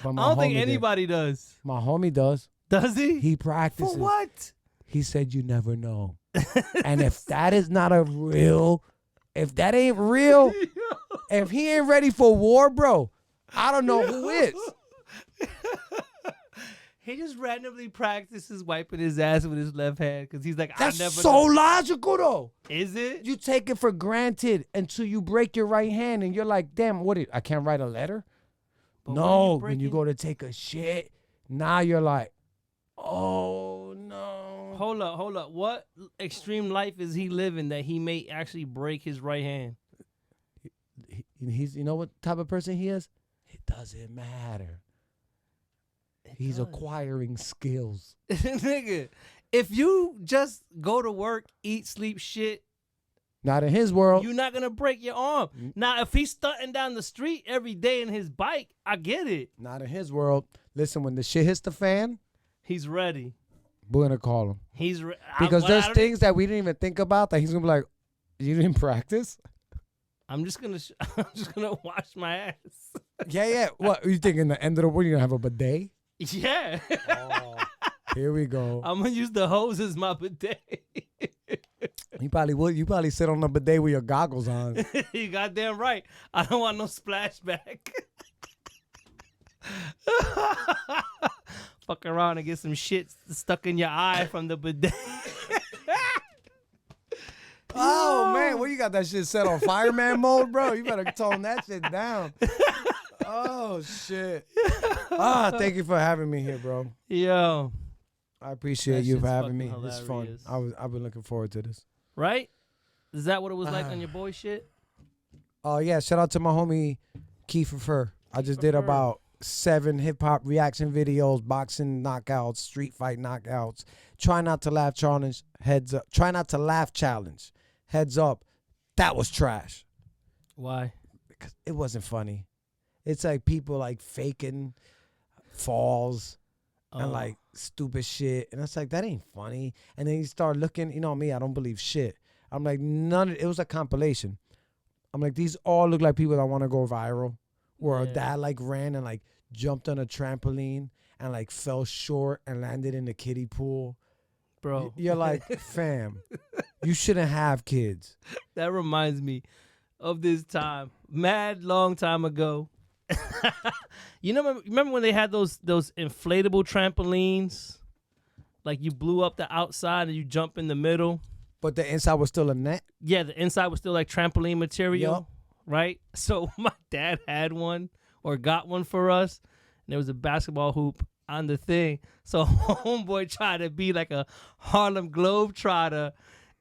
But my I don't think homie did. anybody does. My homie does. Does he? He practices. For what? He said you never know. And if that is not a real, if that ain't real, if he ain't ready for war, bro, I don't know who is. He just randomly practices wiping his ass with his left hand because he's like, That's I never so know. logical, though. Is it? You take it for granted until you break your right hand and you're like, damn, I can't write a letter? But No, when when you go to take a shit, now you're like, oh, no. hold up. What extreme life is he living that he may actually break his right hand? He's, you know what type of person he is? It doesn't matter. He's acquiring skills. Nigga, if you just go to work, eat, sleep, shit, not in his world. you're not going to break your arm. Now, if he's stunting down the street every day in his bike, I get it. Not in his world. Listen, when the shit hits the fan, He's ready. we're going to call him. He's Because there's things that we didn't even think about that he's going to be like, you didn't practice? I'm just gonna wash my ass. Yeah. What, you think in the end of the world you're going to have a bidet? Yeah. Oh, here we go. I'm gonna use the hose as my bidet. You probably would. You probably sit on the bidet with your goggles on. You goddamn right. I don't want no splashback. Fuck around and get some shit stuck in your eye from the bidet. Oh, man. Well, you got that shit set on fireman mode, bro. You better tone that shit down. Oh, shit. Thank you for having me here, bro. Yo. I appreciate That you for shit's having me. fucking It's fun. hilarious. I've been looking forward to this. Right? Is that what it was like on your boy shit? Oh, yeah. Shout out to my homie Kiefer Fur. I just did Fur. about 7 hip-hop reaction videos, boxing knockouts, street fight knockouts, try not to laugh challenge, heads up. Try not to laugh challenge, heads up. That was trash. Why? Because it wasn't funny. It's like people like faking falls and like stupid shit. And it's like, that ain't funny. And then you start looking, you know me, I don't believe shit. I'm like, it was a compilation. I'm like, these all look like people that want to go viral. Where a dad like ran and like jumped on a trampoline and like fell short and landed in the kiddie pool. Bro. You're like, fam, you shouldn't have kids. That reminds me of this time, mad long time ago. You know, remember when they had those inflatable trampolines? Like you blew up the outside and you jump in the middle. But the inside was still a net? Yeah, the inside was still like trampoline material, Yup. right? So my dad had one or got one for us, and there was a basketball hoop on the thing. So homeboy tried to be like a Harlem Globetrotter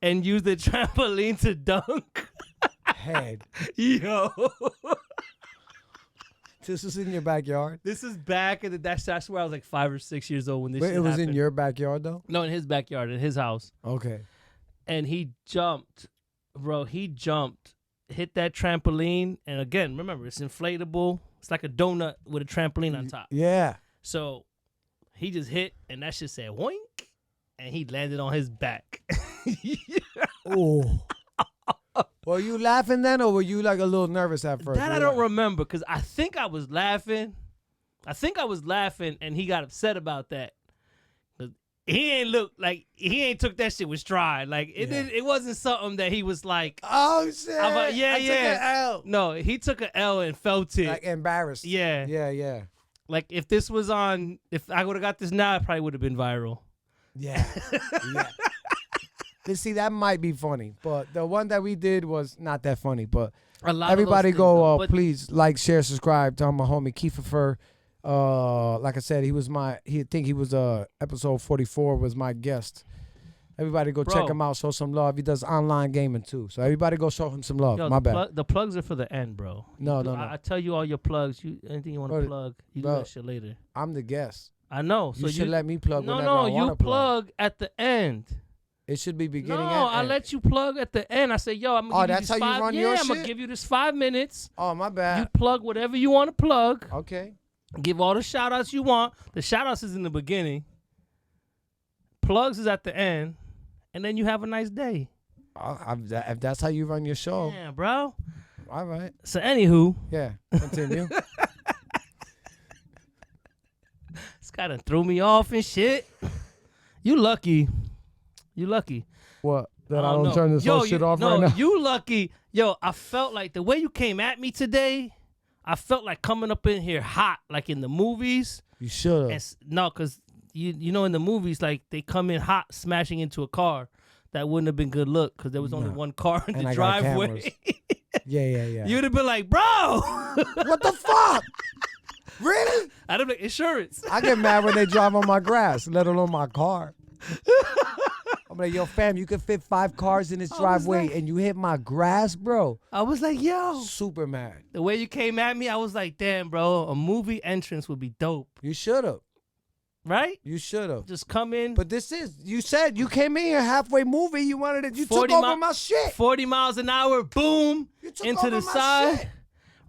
and use the trampoline to dunk. Head. Yo. This was in your backyard? This is back in the that's where I was like 5 or 6 years old when this Wait, shit it was happened. in your backyard though? No, in his backyard, in his house. Okay. And he jumped, bro. He jumped, hit that trampoline, and again, remember, it's inflatable. It's like a donut with a trampoline on top. Yeah. So he just hit, and that shit said "woink," and he landed on his back. Oh. Were you laughing then, or were you like a little nervous at first? That I don't remember, because I think I was laughing. And he got upset about that. He ain't took that shit with stride. Like it wasn't something that he was like, oh shit. I took an L. No, he took an L and felt it. Like embarrassed. Yeah. Yeah. Like if I would have got this now, it probably would have been viral. Yeah. See, that might be funny, but the one that we did was not that funny. But everybody please like, share, subscribe to my homie Kiefer Fur. Like I said, he was episode 44 was my guest. Everybody go check him out, show some love. He does online gaming too, so everybody go show him some love. Yo, my bad. The plugs are for the end, bro. No. I tell you all your plugs. Anything you want to plug, you do that shit later. I'm the guest. I know. So you should let me plug whenever I want you to plug. plug at the end. It should be beginning. No, I let you plug at the end. I say, yo, I'm gonna give you that's this how you run your I'm shit? gonna give you this 5 minutes. Oh, my bad. You plug whatever you want to plug. Okay. Give all the shout outs you want. The shout outs is in the beginning. Plugs is at the end. And then you have a nice day. If that's how you run your show. Yeah, bro. All right. So anywho. Yeah. Continue. This guy done threw me off and shit. You lucky. What? That I don't know. turn this whole shit off right now? No, you lucky. Yo, I felt like the way you came at me today, I felt like coming up in here hot, like in the movies. You should have. No, because you know in the movies, like they come in hot, smashing into a car. That wouldn't have been good look because there was only one car in the driveway. Yeah. You'd have been like, bro. What the fuck? Really? I'd have been like, insurance. I get mad when they drive on my grass, let alone my car. like, yo, fam, you can fit 5 cars in this driveway like- and you hit my grass, bro. I was like, yo. Super mad. The way you came at me, I was like, damn, bro, a movie entrance would be dope. You should have. Right? You should have. Just come in. But this is, you said you came in here halfway movie. You wanted it. You took over my shit. 40 miles an hour, boom, You took into over the my side, shit.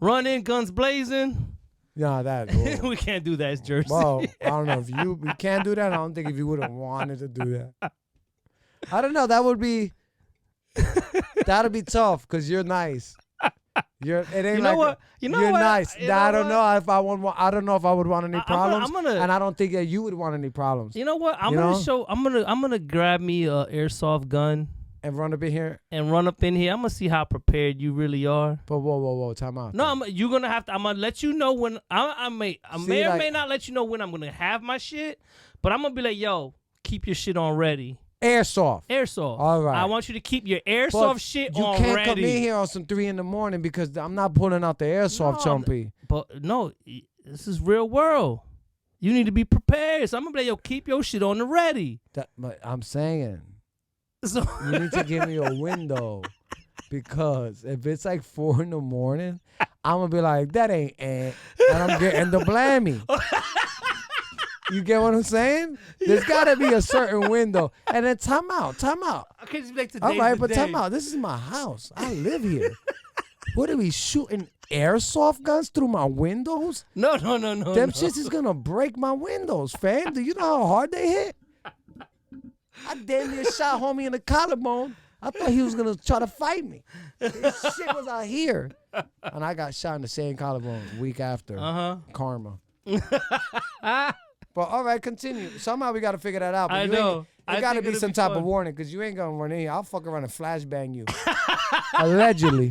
run in, guns blazing. Nah, that. We can't do that. It's Jersey. Well, I don't know if you can't do that. I don't think if you would have wanted to do that. I don't know. That'd be tough because you're nice. It ain't You know like what? You know you're what? nice. You Nah, know I don't what? know if I would. I don't know if I would want any problems. I'm gonna- and I don't think that you would want any problems. You know what? I'm You gonna know? show. I'm gonna grab me a airsoft gun And run up in here. and run up in here. I'm gonna see how prepared you really are. But whoa, time out. No, you're gonna have to. I'm gonna let you know when I may See, or like- may not let you know when I'm gonna have my shit. But I'm gonna be like, yo, keep your shit on ready. Airsoft. Airsoft. All right. I want you to keep your airsoft But shit you on can't ready. come in here on some 3 a.m. because I'm not pulling out the airsoft, No, Chumpy. But no, this is real world. You need to be prepared. So I'm gonna be like, yo, keep your shit on the ready. But I'm saying So you need to give me a window because if it's like 4 a.m, I'm gonna be like, that ain't Ant, and I'm getting the blammy. You get what I'm saying? There's gotta be a certain window, and then time out. I can't just be like All today's right, the but day. time out. This is my house. I live here. What are we shooting airsoft guns through my windows? No. Them shits is gonna break my windows, fam. Do you know how hard they hit? I damn near shot homie in the collarbone. I thought he was gonna try to fight me. This shit was out here, and I got shot in the same collarbone week after. Karma. But all right, continue. Somehow we got to figure that out. But I you know. There I got to think be it'll some be type fun. of warning because you ain't gonna run in here. I'll fuck around and flashbang you. Allegedly.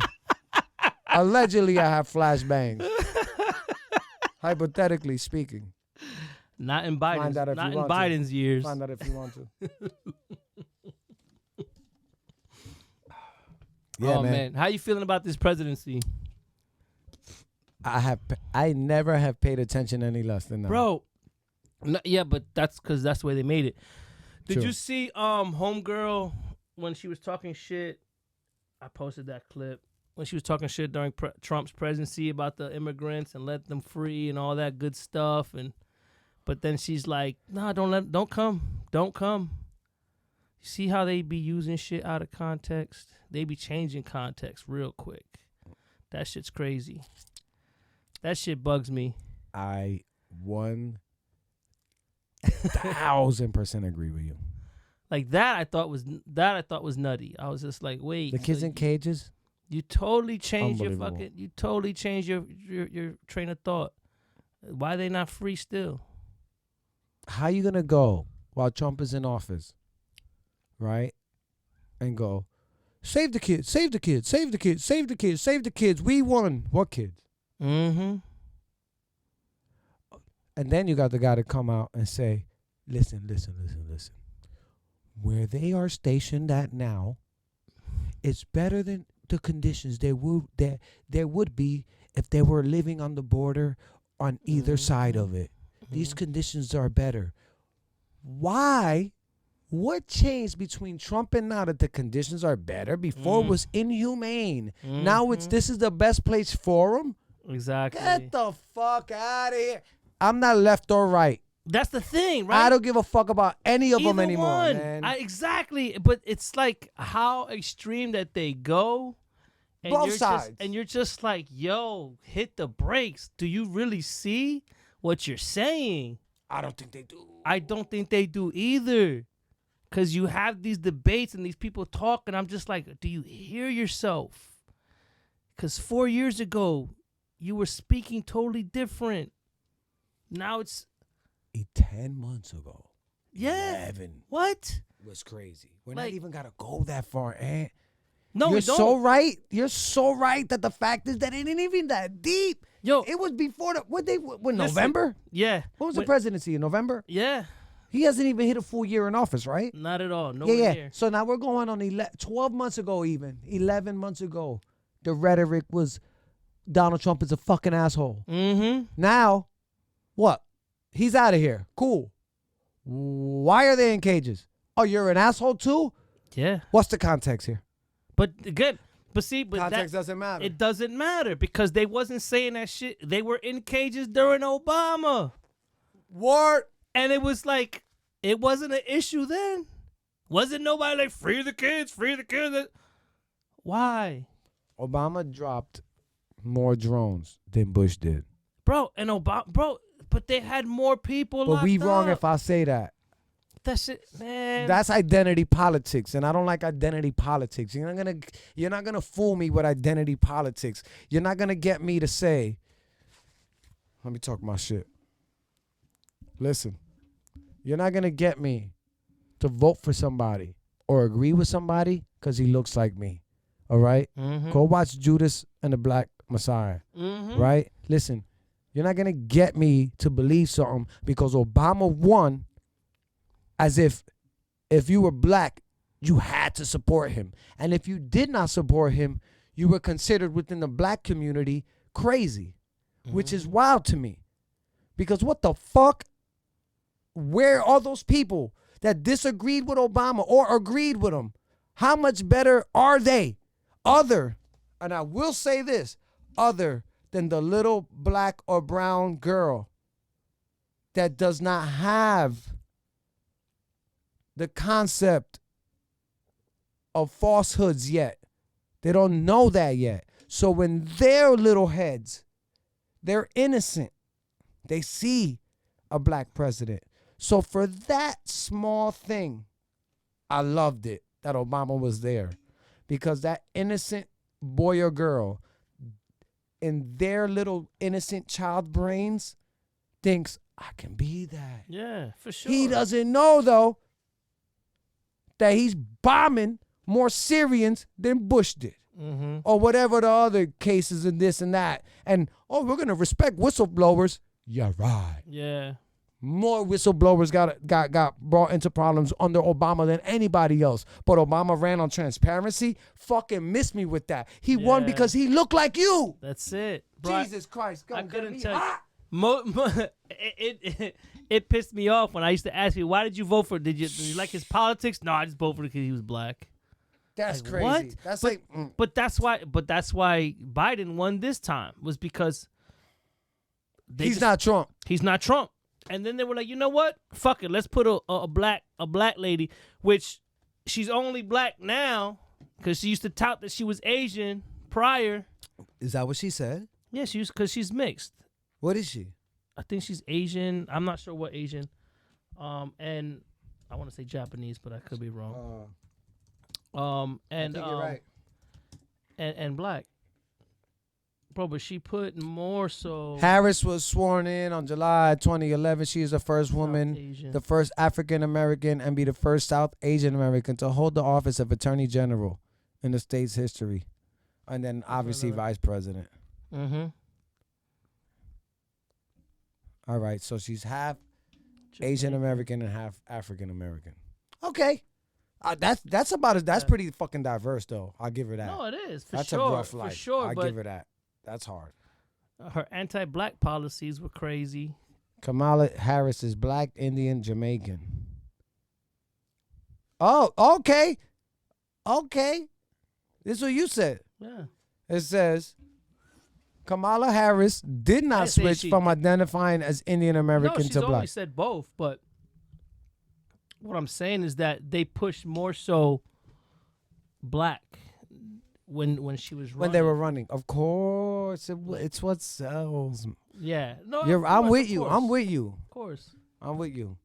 Allegedly, I have flashbangs. Hypothetically speaking. Not in Find out if Biden's. Not you in want to. Biden's years. Find out if you want to. Yeah, Oh man. man, how you feeling about this presidency, I never have paid attention any less than now. bro? Yeah, but that's because that's the way they made it. Did True. you see homegirl when she was talking shit? I posted that clip when she was talking shit during Trump's presidency about the immigrants and let them free and all that good stuff. But then she's like, "Nah, don't come. You see how they be using shit out of context? They be changing context real quick. That shit's crazy. That shit bugs me. I 1,000% agree with you. Like that, I thought was nutty. I was just like, wait, The kids so in cages? you totally changed your Unbelievable. fucking. You totally changed your train of thought. Why they not free still? How you gonna go while Trump is in office, right? And go, save the kids, save the kids, save the kids, save the kids, save the kids. We won. What kids? Mm-hmm. And then you got the guy to come out and say, listen. Where they are stationed at now, it's better than the conditions there would be if they were living on the border on either side of it. These conditions are better. Why? What changed between Trump and now that the conditions are better? Before it was inhumane. Now this is the best place for them? Exactly. Get the fuck out of here. I'm not left or right. That's the thing, right? I don't give a fuck about any of them Either anymore, one. man. Exactly, but it's like how extreme that they go. And Both you're sides. And you're just like, yo, hit the brakes. Do you really see what you're saying? I don't think they do. I don't think they do either. Because you have these debates and these people talk, and I'm just like, do you hear yourself? Because 4 years ago, you were speaking totally different. Now it's 10 months ago. yeah. 11 What? was crazy. We're Like- not even got to go that far, Ant. No, You're we don't. so right. You're so right that the fact is that it ain't even that deep. Yo, It was before what Listen. November? yeah. When was the presidency? In November? Yeah. He hasn't even hit a full year in office, right? Not at all. Nowhere Yeah. near. So now we're going on 12 months ago, even 11 months ago. The rhetoric was Donald Trump is a fucking asshole. Mm-hmm. Now, what? He's out of here. Cool. Why are they in cages? Oh, you're an asshole too? Yeah. What's the context here? But again, but Context doesn't matter. It doesn't matter because they wasn't saying that shit. They were in cages during Obama. What? And it was like, it wasn't an issue then. Wasn't nobody like, free the kids, free the kids. Why? Obama dropped more drones than Bush did. Bro, but they had more people But locked we wrong up. if I say that. That shit, man. That's identity politics, and I don't like identity politics. You're not gonna fool me with identity politics. You're not gonna get me to say, let me talk my shit. Listen, you're not gonna get me to vote for somebody or agree with somebody because he looks like me. All right? Mm-hmm. Go watch Judas and the Black Messiah. Mm-hmm. Right? Listen, you're not gonna get me to believe something because Obama won. As if you were black, you had to support him. And if you did not support him, you were considered within the black community crazy, which is wild to me. Because what the fuck? Where are those people that disagreed with Obama or agreed with him? How much better are they? And I will say this, other than the little black or brown girl that does not have the concept of falsehoods yet. They don't know that yet. So when their little heads, they're innocent. They see a black president. So for that small thing, I loved it that Obama was there. Because that innocent boy or girl in their little innocent child brains thinks, I can be that. Yeah, for sure. He doesn't know, though, that he's bombing more Syrians than Bush did. Mm-hmm. Or whatever the other cases and this and that. And, we're going to respect whistleblowers. Yeah, right. Yeah. More whistleblowers got brought into problems under Obama than anybody else. But Obama ran on transparency. Fucking miss me with that. He won because he looked like you. That's it. Bro, Jesus Christ. I couldn't tell you. It pissed me off when I used to ask you, why did you vote for? Did you like his politics? No, I just voted for because he was black. That's Like, crazy. what? That's But that's why Biden won this time, was because he's not Trump. He's not Trump. And then they were like, you know what? Fuck it. Let's put a black lady, which she's only black now because she used to tout that she was Asian prior. Is that what she said? Yeah, because she's mixed. What is she? I think she's Asian. I'm not sure what Asian. And I want to say Japanese, but I could be wrong. And I think you're right. And black. Bro, but she put more so. Harris was sworn in on July 2011. She is the first woman, Asian. the first African American, and be the first South Asian American to hold the office of Attorney General in the state's history. And then obviously Vice President. Mm-hmm. All right, so she's half Asian American and half African American. Okay. That's pretty fucking diverse though. I'll give her that. No, it is. For That's sure. a rough life. For sure. I'll but give her that. That's hard. her anti-black policies were crazy. Kamala Harris is black, Indian, Jamaican. Oh, okay. Okay. This is what you said. Yeah. It says Kamala Harris did I not didn't say switch she- from identifying as Indian American No, she's to black. always said both, but what I'm saying is that they pushed more so black when she was running. When they were running. Of course. It's what sells. Yeah. No, I'm with you. I'm with you. Of course. I'm with you.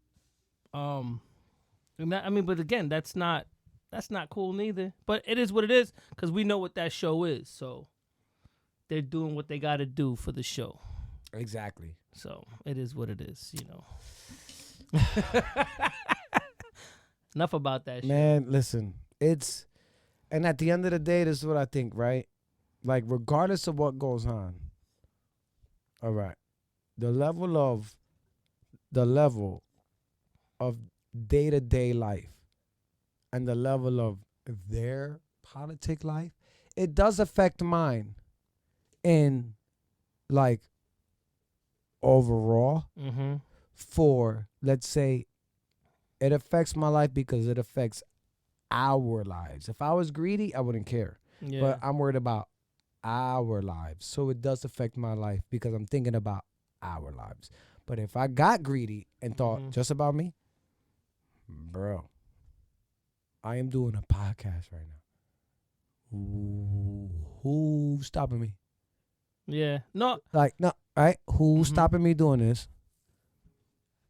But again, that's not cool neither. But it is what it is because we know what that show is. So they're doing what they got to do for the show. Exactly. So it is what it is, you know. Enough about that shit. Man, listen. And at the end of the day, this is what I think, right? Like, regardless of what goes on, all right, the level of day-to-day life and the level of their politic life, it does affect mine in, like, overall Mm-hmm. for, let's say, It affects my life because it affects our lives. If I was greedy, I wouldn't care. Yeah. But I'm worried about our lives. So it does affect my life because I'm thinking about our lives. But if I got greedy and thought just about me, bro, I am doing a podcast right now. Ooh, who's stopping me? Yeah. No. Like, no, right? Who's stopping me doing this?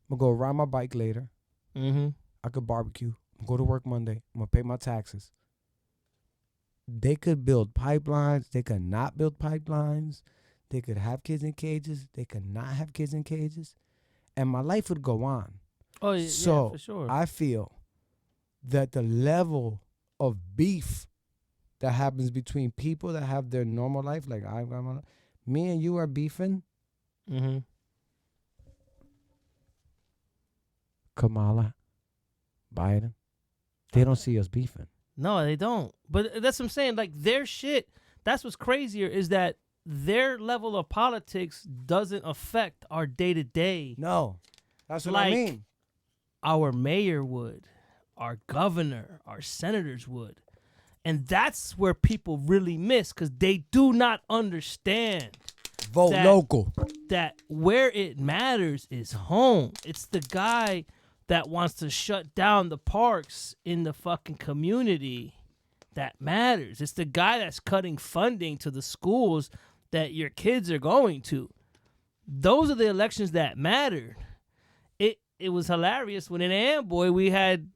I'm going to go ride my bike later. I could barbecue. I'm go to work Monday. I'm going to pay my taxes. They could build pipelines. They could not build pipelines. They could have kids in cages. They could not have kids in cages. And my life would go on. Oh, yeah, so for sure. I feel that the level of beef that happens between people that have their normal life, like me and you are beefing. Kamala, Biden, they don't see us beefing. No, they don't. But that's what I'm saying. Like, their shit, that's what's crazier is that their level of politics doesn't affect our day-to-day. No, that's what like, I mean. Our mayor would, our governor, our senators would. And that's where people really miss because they do not understand. Vote local. That where it matters is home. It's the guy that wants to shut down the parks in the fucking community that matters. It's the guy that's cutting funding to the schools that your kids are going to. Those are the elections that mattered. It was hilarious when in Amboy we had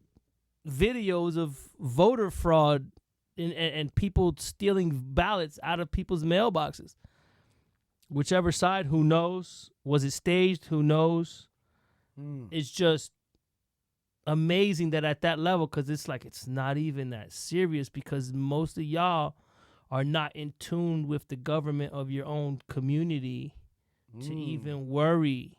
videos of voter fraud and people stealing ballots out of people's mailboxes. Whichever side, who knows? Was it staged? Who knows? It's just amazing that at that level, because it's like it's not even that serious because most of y'all are not in tune with the government of your own community to even worry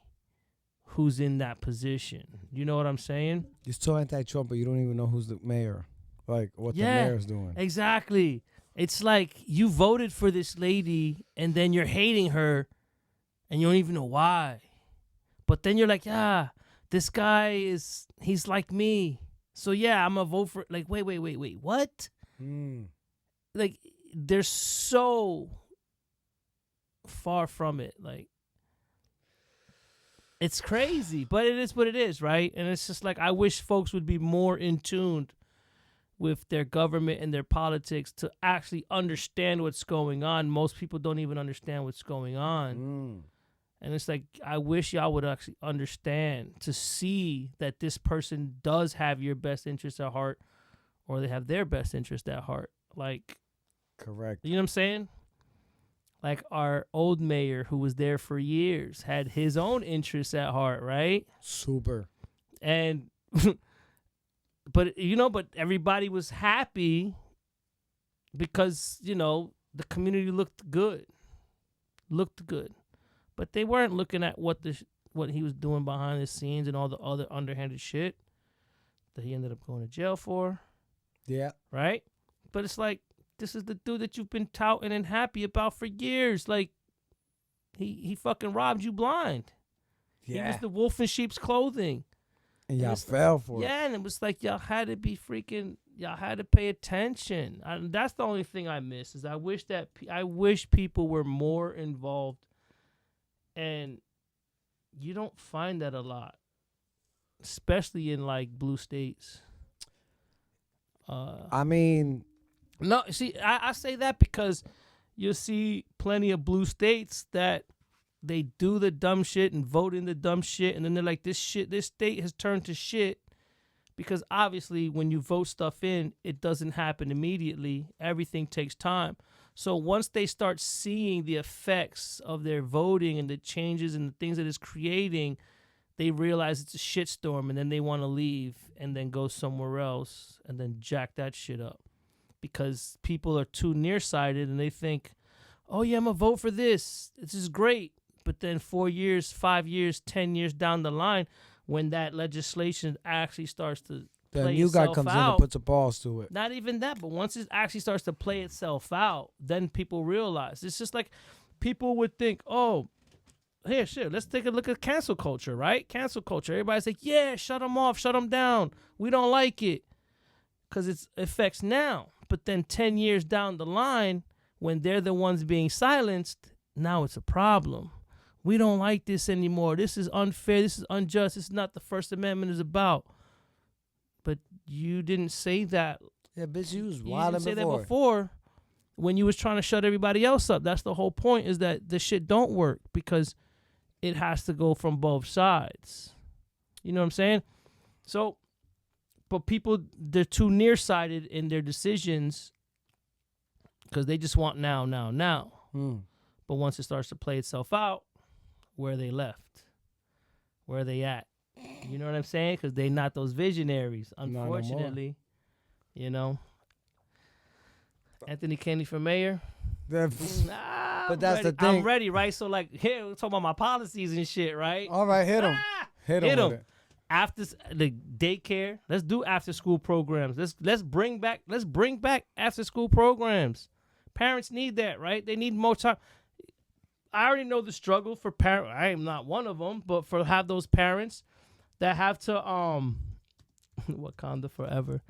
who's in that position. You know what I'm saying? You're so anti-Trump, but you don't even know who's the mayor. Like, what the mayor's doing. Exactly. It's like you voted for this lady and then you're hating her and you don't even know why. But then you're like, this guy he's like me. So yeah, I'm going to vote for, like, wait, what? Like, they're so far from it. Like, it's crazy, but it is what it is, right? And it's just like, I wish folks would be more in tune with their government and their politics to actually understand what's going on. Most people don't even understand what's going on. And it's like, I wish y'all would actually understand to see that this person does have your best interest at heart or they have their best interest at heart. Like, correct. You know what I'm saying? Like our old mayor who was there for years had his own interests at heart, right? Super. And, but everybody was happy because, the community looked good. But they weren't looking at what he was doing behind the scenes and all the other underhanded shit that he ended up going to jail for. Yeah. Right? But it's like, this is the dude that you've been touting and happy about for years. Like, he fucking robbed you blind. Yeah. He was the wolf in sheep's clothing. And y'all fell for it. Yeah, and it was like y'all had to pay attention. That's the only thing I miss is I wish people were more involved. And you don't find that a lot, especially in like blue states. No, see, I say that because you'll see plenty of blue states that they do the dumb shit and vote in the dumb shit, and then they're like, this state has turned to shit, because obviously when you vote stuff in, it doesn't happen immediately. Everything takes time. So once they start seeing the effects of their voting and the changes and the things that it's creating, they realize it's a shitstorm, and then they want to leave and then go somewhere else and then jack that shit up. Because people are too nearsighted and they think, oh yeah, I'm going to vote for this. This is great. But then 4 years, 5 years, 10 years down the line, when that legislation actually starts to play new guy itself comes out, in and puts a pause to it. Not even that, but once it actually starts to play itself out, then people realize. It's just like people would think, oh, here, shit, let's take a look at cancel culture, right? Cancel culture. Everybody's like, yeah, shut them off, shut them down. We don't like it because it affects now. But then 10 years down the line, when they're the ones being silenced, now it's a problem. We don't like this anymore. This is unfair. This is unjust. This is not the First Amendment is about. But you didn't say that. Yeah, bitch, you was You wild didn't say before. that before when you was trying to shut everybody else up. That's the whole point, is that the shit don't work because it has to go from both sides. You know what I'm saying? So, but people, they're too nearsighted in their decisions because they just want now. But once it starts to play itself out, where they left? Where are they at? You know what I'm saying? Because they not those visionaries, unfortunately. You know? Anthony Kennedy for mayor? But Nah, that's the thing. I'm ready, right? So, like, here, we're talking about my policies and shit, right? All right, hit him. Hit him with it. After the daycare, let's do after school programs. Let's bring back after school programs. Parents need that, right? They need more time. I already know the struggle for parents. I am not one of them, but have those parents that have to Wakanda forever,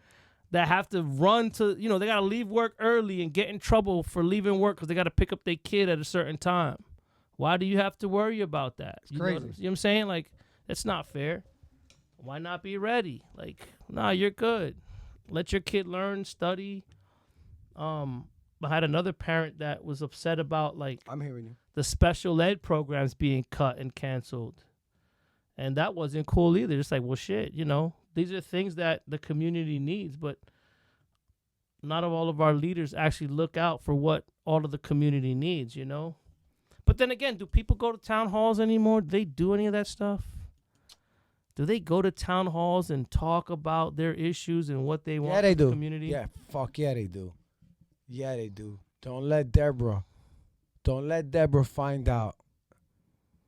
that have to run to, they got to leave work early and get in trouble for leaving work because they got to pick up their kid at a certain time. Why do you have to worry about that? It's crazy. You know what I'm saying? Like, that's not fair. Why not be ready? Like, nah, you're good. Let your kid learn, study. I had another parent that was upset about, like, I'm hearing you. the special ed programs being cut and canceled. And that wasn't cool either. It's like, well, shit, these are things that the community needs, but not all of our leaders actually look out for what all of the community needs, But then again, do people go to town halls anymore? Do they do any of that stuff? Do they go to town halls and talk about their issues and what they want Yeah, they from do. the community? Yeah, fuck yeah, they do. Yeah, they do. Don't let Deborah find out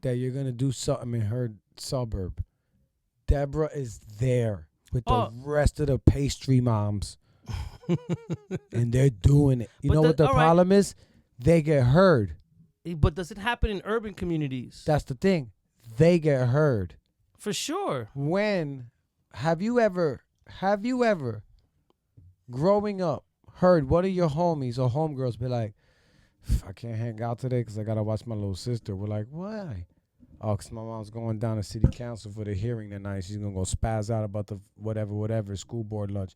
that you're going to do something in her suburb. Deborah is there with the rest of the pastry moms. And they're doing it. You But know what the problem is? They get heard. But does it happen in urban communities? That's the thing. They get heard. For sure. When have you ever growing up heard one of your homies or homegirls be like, I can't hang out today because I got to watch my little sister? We're like, why? Oh, because my mom's going down to city council for the hearing tonight. She's going to go spaz out about the whatever, school board lunch.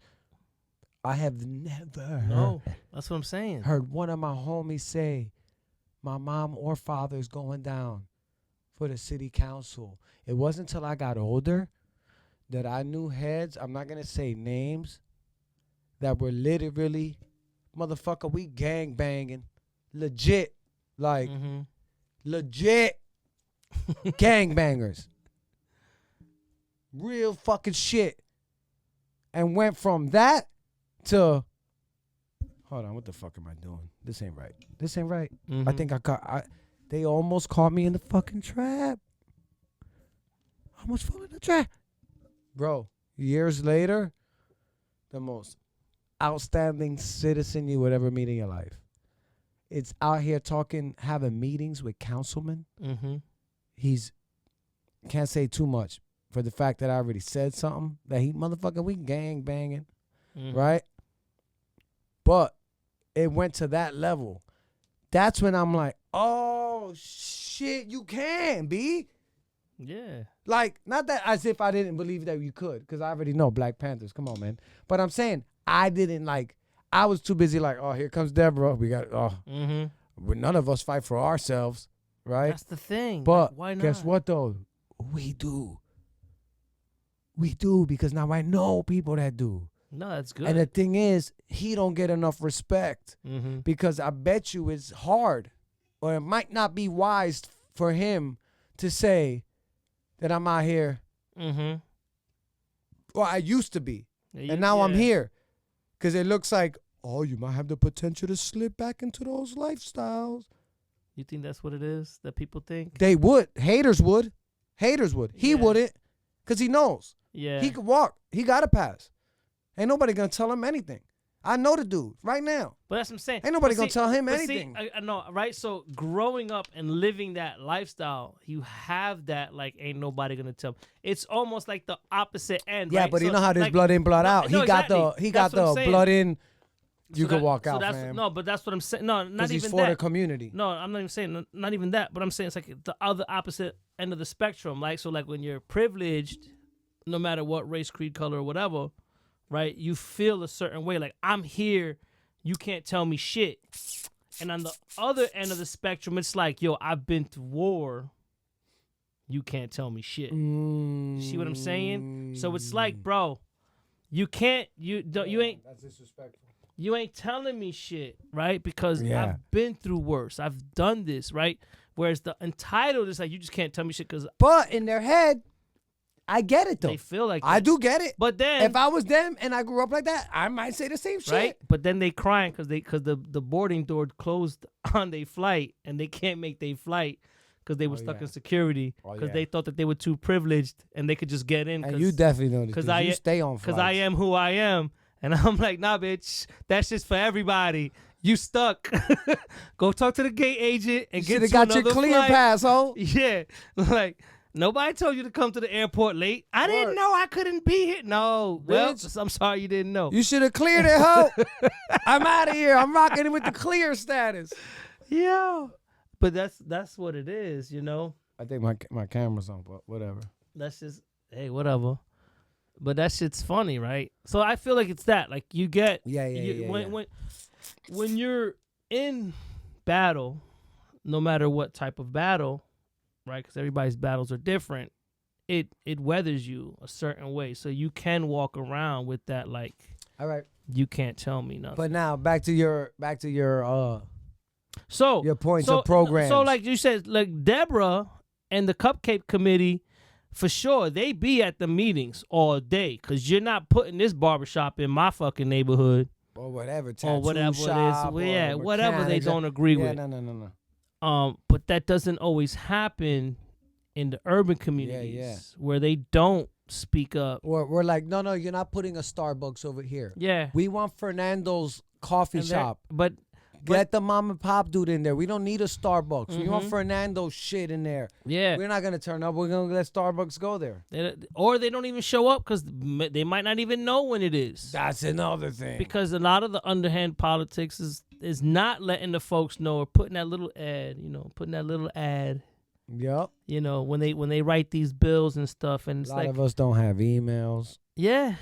I have never that's what I'm saying. heard one of my homies say, my mom or father is going down for the city council. It wasn't until I got older that I knew heads, I'm not going to say names, that were literally, motherfucker, we gang banging. Legit. Like, legit gang bangers. Real fucking shit. And went from that to, hold on, what the fuck am I doing? This ain't right. I think they almost caught me in the fucking trap. Almost fell in the trap. Bro, years later, the most outstanding citizen you would ever meet in your life. It's out here having meetings with councilmen. He's, can't say too much for the fact that I already said something that we gang banging, right? But it went to that level. That's when I'm like, oh shit, you can be. Yeah. Like, not that as if I didn't believe that you could, because I already know Black Panthers. Come on, man. But I'm saying I was too busy like, oh, here comes Deborah. We got, none of us fight for ourselves, right? That's the thing. But why not? guess what, though? We do. We do, because now I know people that do. No, that's good. And the thing is, he don't get enough respect because I bet you it's hard, or it might not be wise for him to say that I'm out here. Well, I used to be. And now I'm here. Because it looks like, oh, you might have the potential to slip back into those lifestyles. You think that's what it is that people think? They would. Haters would. He wouldn't, because he knows. Yeah. He could walk. He got to pass. Ain't nobody going to tell him anything. I know the dude right now. But that's what I'm saying. Ain't nobody But gonna tell him but anything. I know, right? So growing up and living that lifestyle, you have that like ain't nobody gonna tell. It's almost like the opposite end. Yeah, right? but you So, know how there's like, blood in, blood no, out. no, He got exactly. the That's what I'm saying. blood in. You So can that- walk so out, that's, fam. No, but that's what I'm saying. No, not Because he's even for that. the community. No, I'm not even saying not even that. But I'm saying it's like the other opposite end of the spectrum. Like so, like when you're privileged, no matter what race, creed, color, or whatever, right? You feel a certain way. Like I'm here, you can't tell me shit. And on the other end of the spectrum, it's like, yo, I've been to war. You can't tell me shit. You see what I'm saying? So it's like, bro, you can't. You ain't. That's disrespectful. You ain't telling me shit, right? Because Yeah. I've been through worse. I've done this, right? Whereas the entitled is like, you just can't tell me shit because But in their head, I get it though. they feel like I that. do get it. But then, If I was them and I grew up like that, I might say the same shit. right? But then they crying because the boarding door closed on their flight and they can't make their flight because they were stuck yeah. in security because yeah. they thought that they were too privileged and they could just get in. And you definitely know this. 'cause Because you stay on Because flights. I am who I am. And I'm like, nah, bitch, that's just for everybody. You stuck. Go talk to the gate agent and You get should to have got your another clear flight. pass, ho. Yeah, like nobody told you to come to the airport late. I didn't Word. know I couldn't be here. No, well, Bitch. I'm sorry you didn't know. You should have cleared it, ho. I'm out of here. I'm rocking it with the clear status. Yeah, but that's what it is, you know. I think my camera's on, but whatever. That's just hey, whatever. But that shit's funny, right? So I feel like it's that. Like you get when you're in battle, no matter what type of battle, right? Because everybody's battles are different. It weathers you a certain way, so you can walk around with that. Like, All right. you can't tell me nothing. But now back to your So your points so, of programs. So like you said, like Deborah and the Cupcake Committee, for sure, they be at the meetings all day because you're not putting this barbershop in my fucking neighborhood or whatever, or whatever it is. shop Well, yeah, or whatever they mechanics. don't agree Yeah, with. no. But that doesn't always happen in the urban communities where they don't speak up. Or we're like, no, you're not putting a Starbucks over here. Yeah. We want Fernando's coffee And they're- shop. But Get the mom and pop dude in there. We don't need a Starbucks. We want Mhm. Fernando's shit in there. yeah. We're not gonna turn up. We're gonna let Starbucks go there. Or they don't even show up because they might not even know when it is. That's another thing. Because a lot of the underhand politics is not letting the folks know or putting that little ad, Yep. when they write these bills and stuff, and A it's lot like, of us don't have emails. yeah,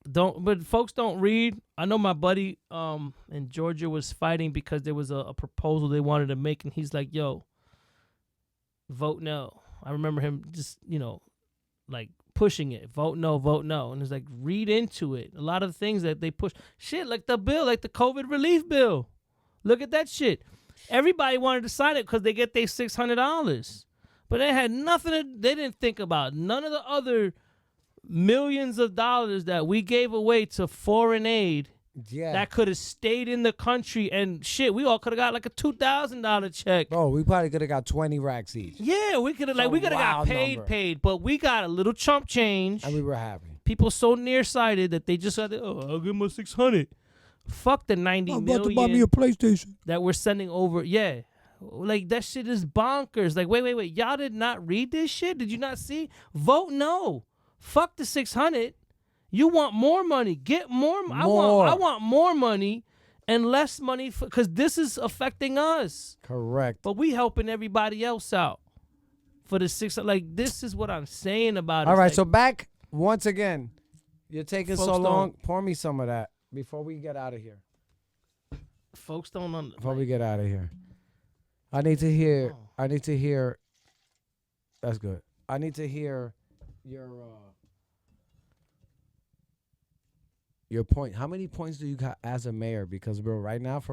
but folks don't read. I know my buddy in Georgia was fighting because there was a proposal they wanted to make, and he's like, yo, vote no. I remember him just, like pushing it, vote no. And it's like, read into it. A lot of the things that they push, shit, like the bill, like the COVID relief bill. Look at that shit. Everybody wanted to sign it because they get their $600. But they had nothing, they didn't think about none of the other millions of dollars that we gave away to foreign aid Yeah. that could have stayed in the country, and shit, we all could have got like a $2,000 check. Bro, we probably could have got 20 racks each. Yeah, we could have It's a we could have got wild paid, number. but we got a little chump change. And we were happy. People so nearsighted that they just said, "Oh, I'll give them a 600." Fuck the 90 I'm about to million buy me a PlayStation. that we're sending over. Yeah, like that shit is bonkers. Like, wait, y'all did not read this shit? Did you not see? Vote no. Fuck the 600. You want more money? Get more. I want more money and less money because this is affecting us. Correct. But we helping everybody else out for the 600. Like, this is what I'm saying about it. All right, Like, so back once again. You're taking so Folks long. don't- Pour me some of that before we get out of here. folks don't Before we get out of here. I need to hear. Oh. I need to hear. That's good. I need to hear your point. How many points do you got as a mayor? Because bro, right now, if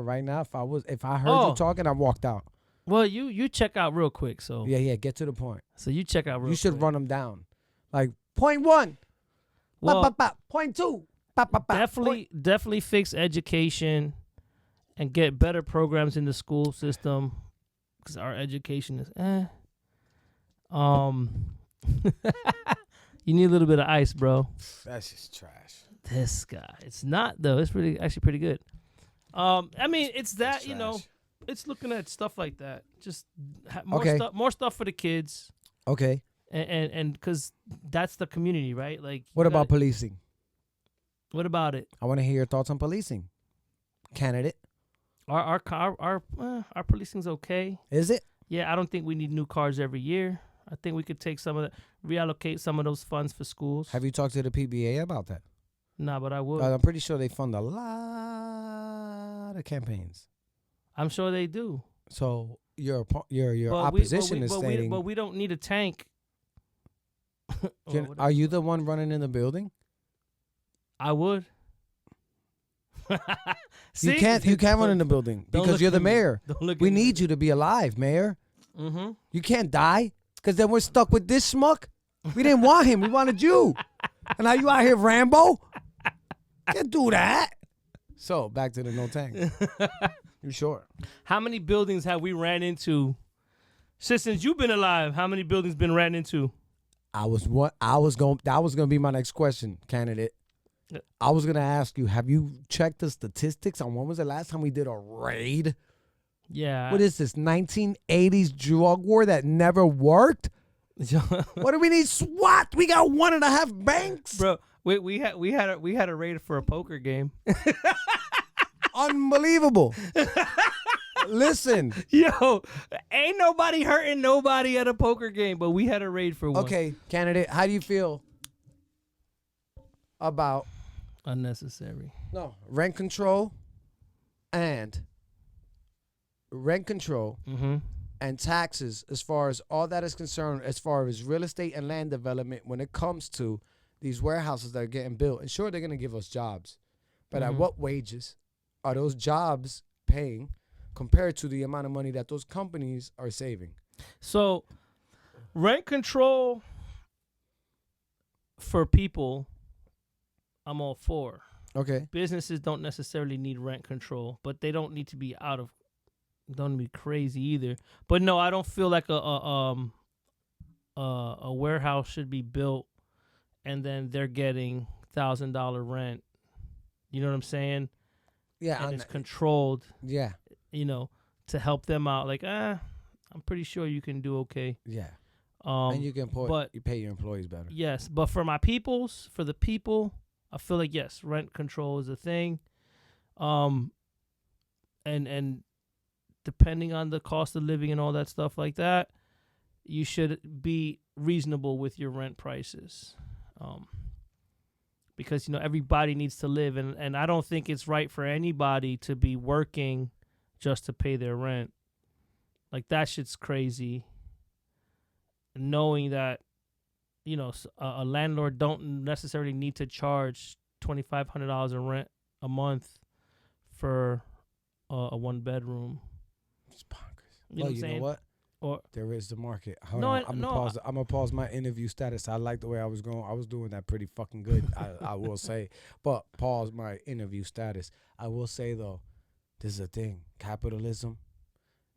I heard you talking, I walked out. Well, you check out real quick. So Yeah, get to the point. So you check out real quick. You should run them down. Like point 1. Well, Point 2. definitely fix education and get better programs in the school system because our education is you need a little bit of ice, bro. That's just trash. This guy. It's not though. It's actually pretty good. I mean, it's that, trash. it's looking at stuff like that. Just more stuff for the kids, Okay. and because that's the community, right? Like, What about policing? what about it? I want to hear your thoughts on policing. Candidate. Our policing's okay. Is it? Yeah, I don't think we need new cars every year. I think we could take reallocate some of those funds for schools. Have you talked to the PBA about that? Nah, but I would. I'm pretty sure they fund a lot of campaigns. I'm sure they do. So your But opposition is stating. but we don't need a tank. Are you the one running in the building? I would. You can't run in the building because you're the mayor. We need you to be alive, mayor. Mm-hmm. You can't die because then we're stuck with this schmuck. We didn't want him. We wanted you. And now you out here, Rambo. Can't do that. So back to the no tank. You sure? How many buildings have we ran into since you've been alive? How many buildings been ran into? That was gonna be my next question, candidate. I was gonna ask you, have you checked the statistics on when was the last time we did a raid? Yeah. What is this, 1980s drug war that never worked? What do we need? SWAT? We got 1.5 banks. Bro, we had a raid for a poker game. Unbelievable. Listen. Yo, ain't nobody hurting nobody at a poker game, but we had a raid for one. Okay, candidate, how do you feel about Unnecessary. rent control and taxes as far as all that is concerned, as far as real estate and land development when it comes to these warehouses that are getting built? And sure, they're going to give us jobs, but at what wages are those jobs paying compared to the amount of money that those companies are saving? So, rent control for people, I'm all for. Okay. Businesses don't necessarily need rent control, but they don't need to be don't be crazy either. But no, I don't feel like a warehouse should be built and then they're getting $1,000 rent. You know what I'm saying? Yeah. And it's controlled. Yeah. To help them out. Like, I'm pretty sure you can do okay. Yeah. And you can you pay your employees better. Yes, but for the people, I feel like yes, rent control is a thing. And depending on the cost of living and all that stuff like that, you should be reasonable with your rent prices. Because everybody needs to live, and I don't think it's right for anybody to be working just to pay their rent. Like, that shit's crazy. Knowing that, a landlord don't necessarily need to charge $2,500 in rent a month for a 1-bedroom. It's bonkers. You know what I'm saying? Know what? Or there is the market. Hold on. I'm gonna pause my interview status. I like the way I was going. I was doing that pretty fucking good. I will say, but pause my interview status. I will say though, this is a thing. Capitalism.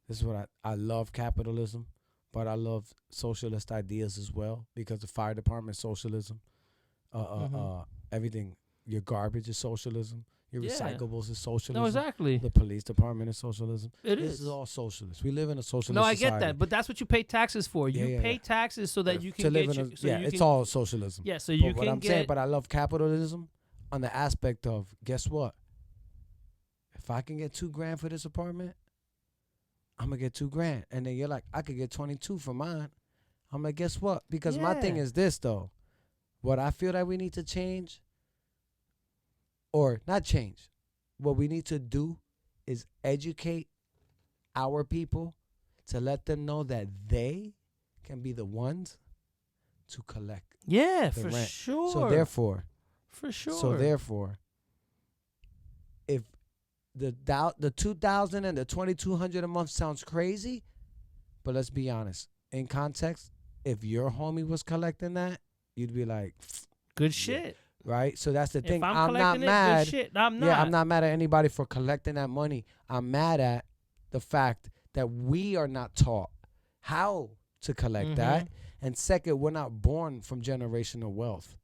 This is what I love. Capitalism, but I love socialist ideas as well, because the fire department is socialism. Everything. Your garbage is socialism. Your recyclables is socialism. No, exactly. The police department is socialism. This is all socialist. We live in a socialist society. No, I get that, but that's what you pay taxes for. You pay taxes so that you can it's all socialism. Yeah, so you can what I'm saying, but I love capitalism on the aspect of, guess what? If I can get $2,000 for this apartment, I'm gonna get $2,000, and then you're like, I could get 22 for mine. I'm like, guess what? Because my thing is this though. What I feel that we need to change, or not change, what we need to do is educate our people to let them know that they can be the ones to collect. Yeah, the for rent. sure. So therefore, if the 2,000 and the 2,200 a month sounds crazy, but let's be honest. In context, if your homie was collecting that, you'd be like, good shit. Right? So that's the thing. If I'm not mad. Good shit. I'm not. Yeah, I'm not mad at anybody for collecting that money. I'm mad at the fact that we are not taught how to collect that. And second, we're not born from generational wealth.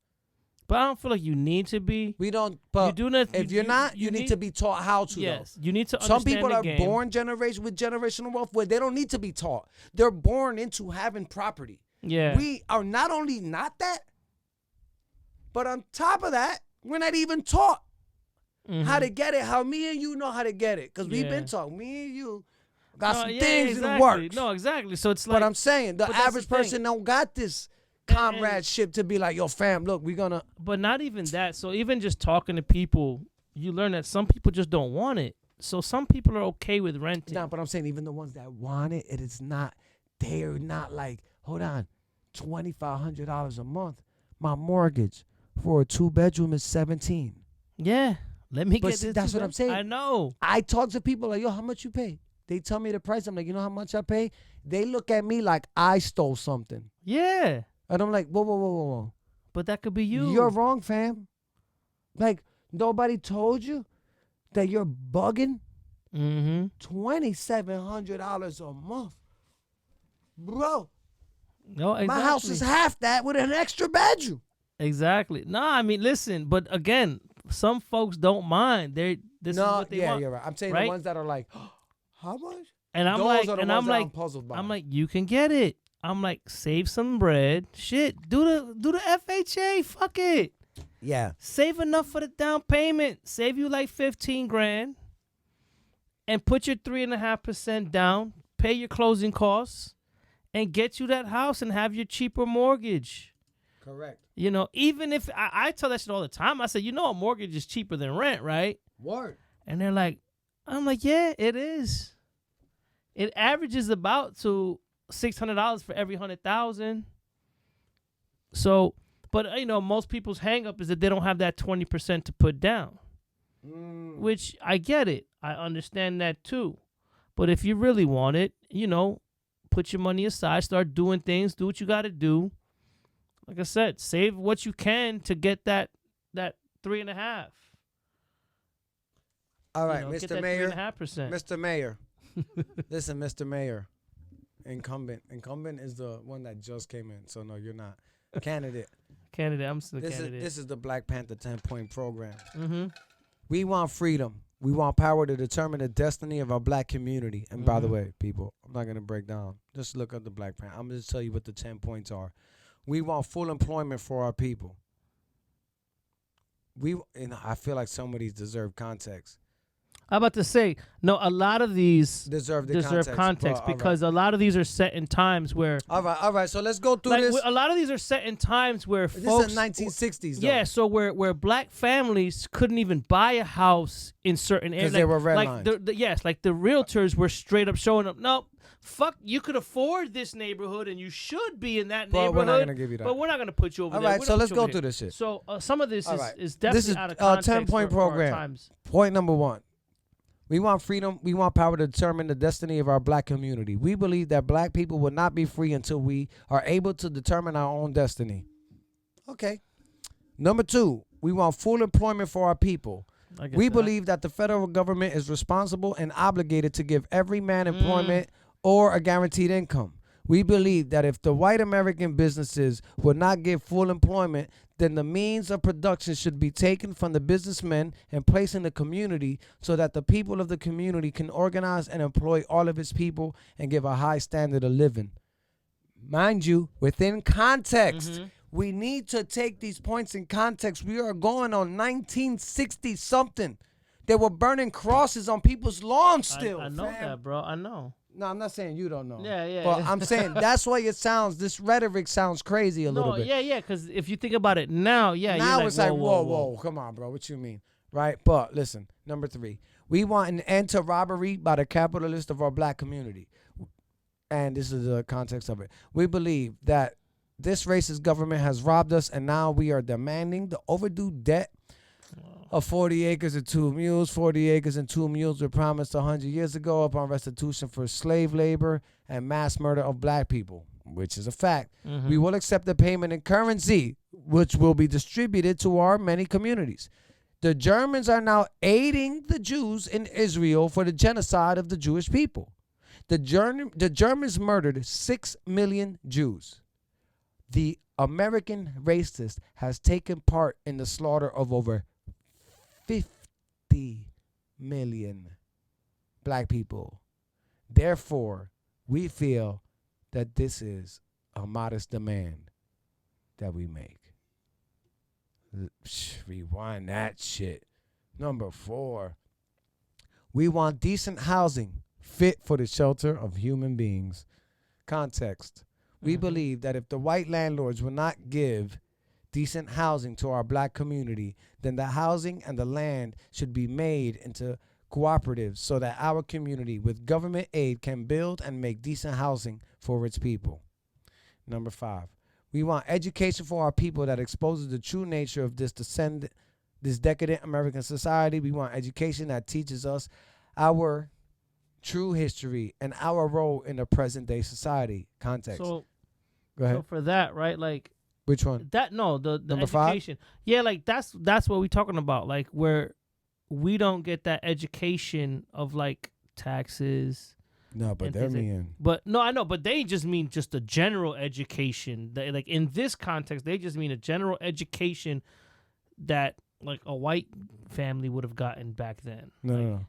But I don't feel like you need to be. We don't. But if you're not, you need to be taught how to. Yes, though. you need to understand Some people the are game. born with generational wealth where they don't need to be taught. They're born into having property. Yeah. We are not only not that, but on top of that, we're not even taught how to get it. How me and you know how to get it, because we've been taught. Me and you got some things in the works. No, exactly. So it's like. But I'm saying the average person don't got this comradeship to be like, yo, fam, look, we gonna. But not even that. So even just talking to people, you learn that some people just don't want it. So some people are okay with renting. No, but I'm saying even the ones that want it, it is not. They're not like, hold on, $2,500 a month. My mortgage for a 2-bedroom is $17. Yeah, let me But get this. that's what I'm saying. I know. I talk to people like, yo, how much you pay? They tell me the price. I'm like, you know how much I pay? They look at me like I stole something. Yeah. And I'm like, whoa. But that could be you. You're wrong, fam. Like, nobody told you that you're bugging? Mm-hmm. $2,700 a month. Bro, No, exactly. my house is half that with an extra bedroom. Exactly. No, I mean, listen, but again, some folks don't mind. This is what they want. You're right. I'm saying right? the ones that are like, how much? And I'm Those like, are the and ones I'm that like, I'm puzzled by. I'm like, you can get it. I'm like, save some bread. Shit, do the FHA. Fuck it. Yeah. Save enough for the down payment. Save you like $15,000, and put your 3.5% down. Pay your closing costs, and get you that house and have your cheaper mortgage. Correct. You know, even if I tell that shit all the time. I say, you know, a mortgage is cheaper than rent, right? Word. And they're like, I'm like, yeah, it is. It averages about to $600 for every 100,000. So, but you know, most people's hang up is that they don't have that 20% to put down, which I get it. I understand that too. But if you really want it, you know, put your money aside, start doing things, do what you got to do. Like I said, save what you can to get that 3.5. All right, Get Mr. that Mayor. 3.5%. Mr. Mayor. Listen, Mr. Mayor. Incumbent. Incumbent is the one that just came in. So no, you're not. Candidate. I'm still the candidate. This is the Black Panther 10-point program. Mm-hmm. We want freedom. We want power to determine the destiny of our black community. And by the way, people, I'm not going to break down. Just look at the Black Panther. I'm going to tell you what the 10 points are. We want full employment for our people. I feel like some of these deserve context. I'm about to say, no, a lot of these Deserve context because a lot of these are set in times where... All right. So let's go through like, this. A lot of these are set in times where This folks... is the 1960s, though. Yeah, so where black families couldn't even buy a house in certain areas. Because they were redlined. Yes, like the realtors were straight up showing up, no, fuck, you could afford this neighborhood and you should be in that neighborhood. But we're not going to give you that. But we're not going to put you over All there. right, so let's go through this shit. So some of this right. is definitely This is out of context. 10-point for our program. times. Point number 1. We want freedom. We want power to determine the destiny of our black community. We believe that black people will not be free until we are able to determine our own destiny. Okay. Number 2, we want full employment for our people. We believe that the federal government is responsible and obligated to give every man employment or a guaranteed income. We believe that if the white American businesses would not give full employment, then the means of production should be taken from the businessmen and placed in the community so that the people of the community can organize and employ all of its people and give a high standard of living. Mind you, within context, we need to take these points in context. We are going on 1960-something. They were burning crosses on people's lawns still. I know that, bro. I know. No, I'm not saying you don't know. Yeah. But I'm saying that's why this rhetoric sounds crazy a little bit. Yeah, because if you think about it now, Now you're it's like, like, whoa, come on, bro. What you mean? Right? But listen, number 3. We want an end to robbery by the capitalists of our black community. And this is the context of it. We believe that this racist government has robbed us, and now we are demanding the overdue debt of 40 acres and 2 mules. 40 acres and 2 mules were promised 100 years ago upon restitution for slave labor and mass murder of black people, which is a fact. We will accept the payment in currency, which will be distributed to our many communities. The Germans are now aiding the Jews in Israel for the genocide of the Jewish people. The Germans murdered 6 million Jews. The American racist has taken part in the slaughter of over 50 million black people. Therefore, we feel that this is a modest demand that we make. Rewind that shit. Number 4, we want decent housing fit for the shelter of human beings. Context. We believe that if the white landlords will not give decent housing to our black community, then the housing and the land should be made into cooperatives so that our community with government aid can build and make decent housing for its people. Number 5, we want education for our people that exposes the true nature of this decadent American society. We want education that teaches us our true history and our role in the present day society. Context. So, go ahead. So for that, right? Like which one? that? No, the Number education. 5? Yeah, like that's what we're talking about. Like where we don't get that education of like taxes. No, but and they're things like- mean. But no, I know, but they just mean just a general education. They, like in this context, they just mean a general education that like a white family would have gotten back then. No.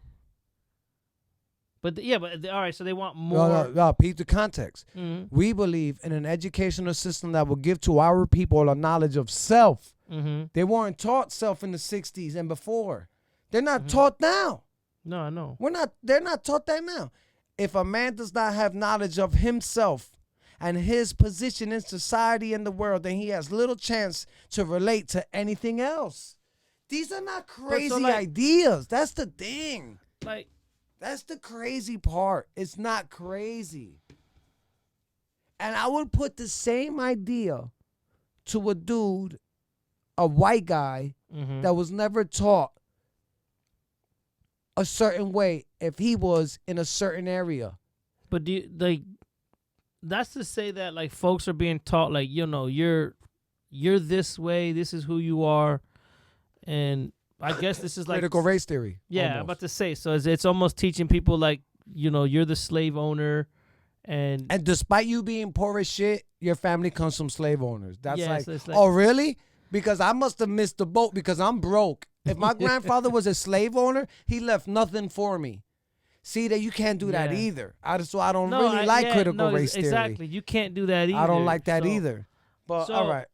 But all right. So they want more. No. Peep the context. Mm-hmm. We believe in an educational system that will give to our people a knowledge of self. Mm-hmm. They weren't taught self in the 60s and before. They're not Mm-hmm. taught now. No, I know. They're not taught that now. If a man does not have knowledge of himself and his position in society and the world, then he has little chance to relate to anything else. These are not crazy ideas. That's the thing. Like, that's the crazy part. It's not crazy. And I would put the same idea to a dude, a white guy, mm-hmm. that was never taught a certain way if he was in a certain area. But do you, like, that's to say that like folks are being taught like, you know, you're this way, this is who you are, and I guess this is like critical race theory. Yeah, almost. I'm about to say. So it's almost teaching people like, you know, you're the slave owner, and despite you being poor as shit, your family comes from slave owners. That's Yeah, like, so it's like- oh really? Because I must have missed the boat because I'm broke. If my grandfather was a slave owner, he left nothing for me. See that you can't do that Yeah. either. So I don't really like critical race theory. Exactly. You can't do that either. I don't like that So- either. But so- all right,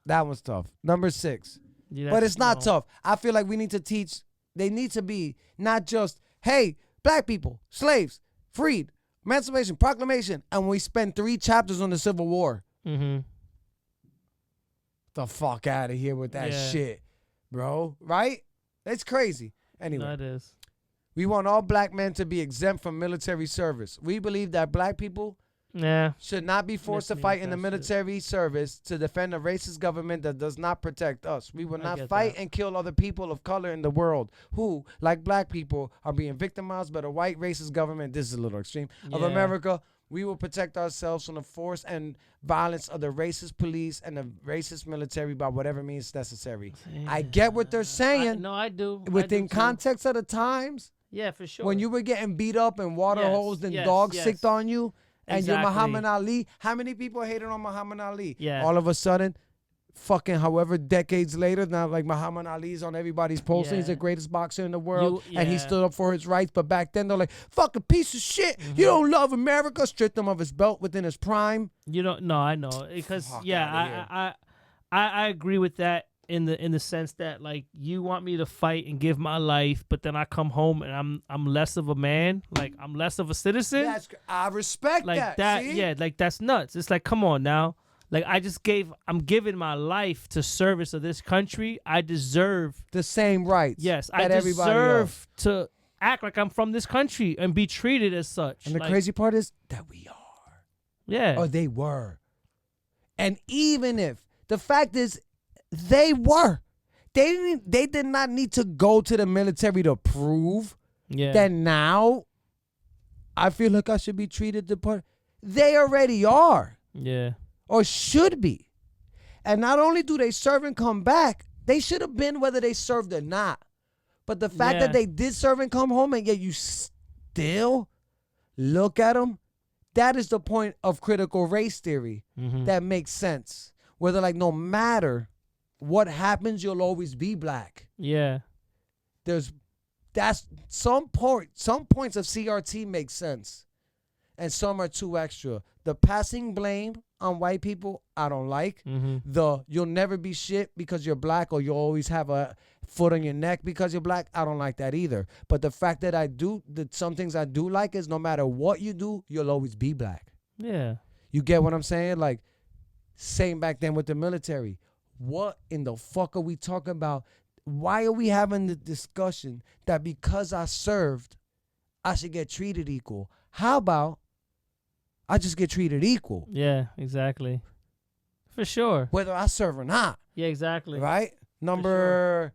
that one's tough. Number 6. Yeah, But it's not no. tough. I feel like we need to teach. They need to be not just, hey, black people, slaves, freed, Emancipation Proclamation, and we spend 3 chapters on the Civil War. Mm-hmm. The fuck out of here with that Yeah. shit, bro. Right? It's crazy. Anyway, That is. we want all black men to be exempt from military service. We believe that black people Yeah. should not be forced to Miss me fight with in the that shit. military service to defend a racist government that does not protect us. We will I not get fight that. and kill other people of color in the world who, like black people, are being victimized by the white racist government. This is a little extreme. Of Yeah. America. We will protect ourselves from the force and violence of the racist police and the racist military by whatever means necessary. I get what they're saying No, I do. I within do too. context of the times. Yeah, for sure. When you were getting beat up and water Yes, hosed and yes, dogs yes. sicked on you, and you're Exactly. Muhammad Ali. How many people hated on Muhammad Ali? Yeah. All of a sudden, fucking however decades later, now like Muhammad Ali's on everybody's poster. He's Yeah. the greatest boxer in the world, and he yeah. stood up for his rights. But back then, they're like, fucking piece of shit. You don't love America. Stripped him of his belt within his prime. You don't. No, I know because Fuck outta yeah, I agree with that in the sense that like you want me to fight and give my life, but then I come home and I'm less of a man, like I'm less of a citizen. I respect Like that. See? yeah, like that's nuts. It's like, come on now. Like I'm giving my life to service of this country. I deserve, The same rights. yes, that I everybody deserve else. to act like I'm from this country and be treated as such. And the Like, crazy part is that we are. yeah, Or they were. And even if the fact is they were, they did not need to go to the military to prove yeah, that now I feel like I should be treated the part. They already are yeah, or should be. And not only do they serve and come back, they should have been whether they served or not. But the fact Yeah. that they did serve and come home and yet you still look at them, that is the point of critical race theory that makes sense. Where they're like, no matter what happens, you'll always be black. Yeah. That's some points of CRT make sense, and some are too extra. The passing blame on white people, I don't like. The you'll never be shit because you're black, or you'll always have a foot on your neck because you're black, I don't like that either. But the fact that some things I do like is no matter what you do, you'll always be black. Yeah. You get what I'm saying? Like, same back then with the military. What in the fuck are we talking about? Why are we having the discussion that because I served, I should get treated equal? How about I just get treated equal? Yeah, exactly. For sure. Whether I serve or not. Yeah, exactly. Right? Number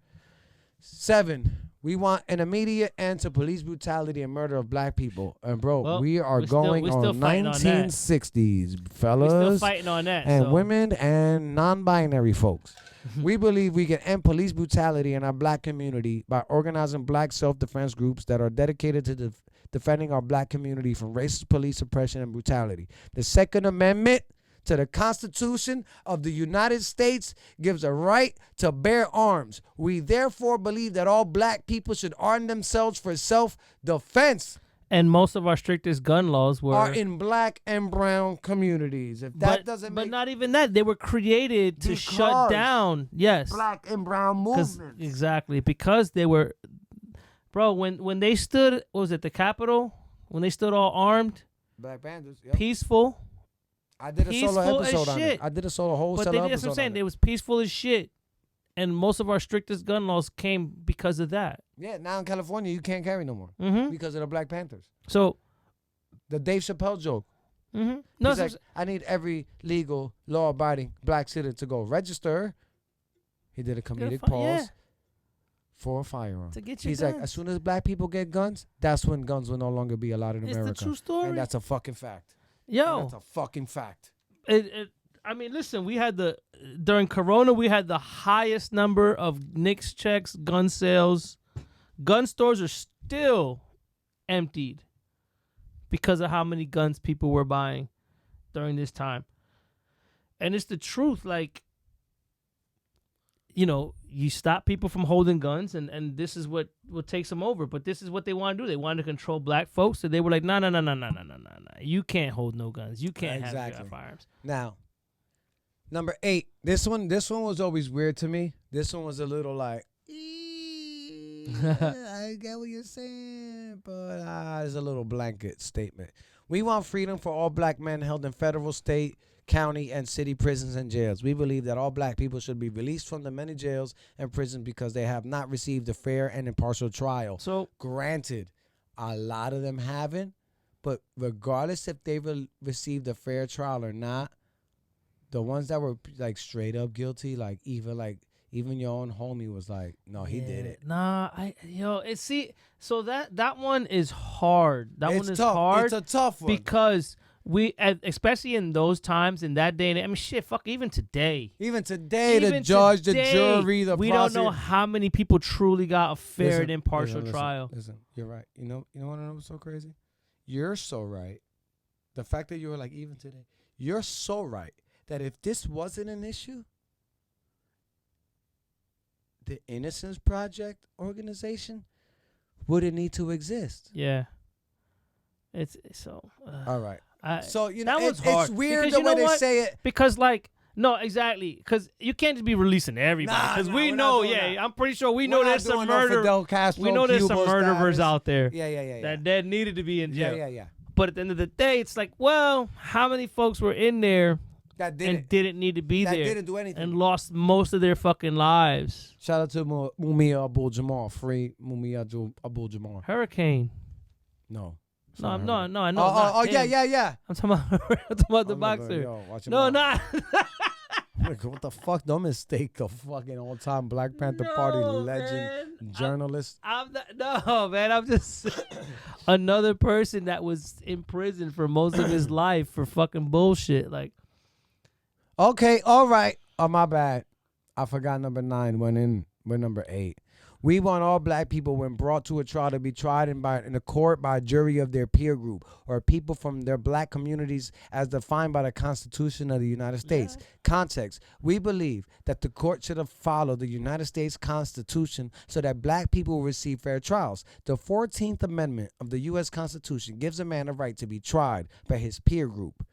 7. We want an immediate end to police brutality and murder of black people. And bro, Well, we are we're still going on fighting on that. 1960s, fellas. We're still fighting on that. And so. women and non-binary folks. We believe we can end police brutality in our black community by organizing black self-defense groups that are dedicated to defending our black community from racist police oppression and brutality. The Second Amendment to the Constitution of the United States gives a right to bear arms. We therefore believe that all black people should arm themselves for self-defense. And most of our strictest gun laws are in black and brown communities. If that doesn't make... But not even that. They were created to shut down. Yes. Black and brown movements. Exactly. Because they were... Bro, when they stood... What was it? The Capitol? When they stood all armed? Black Panthers. Yep. Peaceful. I did a solo episode on it. I did a whole But that's what I'm saying. It was peaceful as shit. And most of our strictest gun laws came because of that. Yeah, now in California, you can't carry no more because of the Black Panthers. So, the Dave Chappelle joke. No, he's like, I need every legal, law-abiding black citizen to go register. He did a comedic pause for a firearm. To get your He's guns. like, as soon as black people get guns, that's when guns will no longer be allowed in America. It's the true story. And that's a fucking fact. Yo. And that's a fucking fact. I mean, listen, during Corona, we had the highest number of NICS checks, gun sales. Gun stores are still emptied because of how many guns people were buying during this time. And it's the truth. Like, you know, you stop people from holding guns, and this is what takes them over. But this is what they want to do. They wanted to control black folks, so they were like, no. You can't hold no guns. You can't have firearms. Now, number 8. This one was always weird to me. This one was a little like, I get what you're saying, but it's a little blanket statement. We want freedom for all black men held in federal, state, county, and city prisons and jails. We believe that all black people should be released from the many jails and prisons because they have not received a fair and impartial trial. So, granted, a lot of them haven't, but regardless if they've received a fair trial or not, the ones that were like straight up guilty, like even your own homie was like, no, he did it. Nah, so that one is hard. That one is tough. Hard. It's a tough one because especially in those times, in that day, I mean, shit, fuck, even today, the judge, the jury, the we prosecutor. don't know how many people truly got a fair and impartial trial. Listen, you're right. You know what I know what's so crazy? You're so right. The fact that you were like, even today, you're so right that if this wasn't an issue, the Innocence Project organization wouldn't need to exist. Yeah. It's so. All right. So, you know, it's weird the way they say it. Because, like, no, exactly. Because you can't just be releasing everybody. Because we know, I'm pretty sure we know there's some murder. We know there's some murderers out there. Yeah. That needed to be in jail. Yeah. But at the end of the day, it's like, well, how many folks were in there that didn't need to be there? That didn't do anything. And lost most of their fucking lives. Shout out to Mumia Abdul-Jabbar. Free Mumia Abdul-Jabbar. Hurricane. No. No, I know. Yeah. I'm talking about the boxer. No. What the fuck? Don't mistake the fucking all-time Black Panther Party legend journalist. I'm just another person that was in prison for most of his life for fucking bullshit. Like, okay, all right. Oh, my bad. I forgot number 9 went in with number 8. We want all black people, when brought to a trial, to be tried in a court by a jury of their peer group or people from their black communities as defined by the Constitution of the United States. Yeah. Context. We believe that the court should have followed the United States Constitution so that black people will receive fair trials. The 14th Amendment of the U.S. Constitution gives a man a right to be tried by his peer group.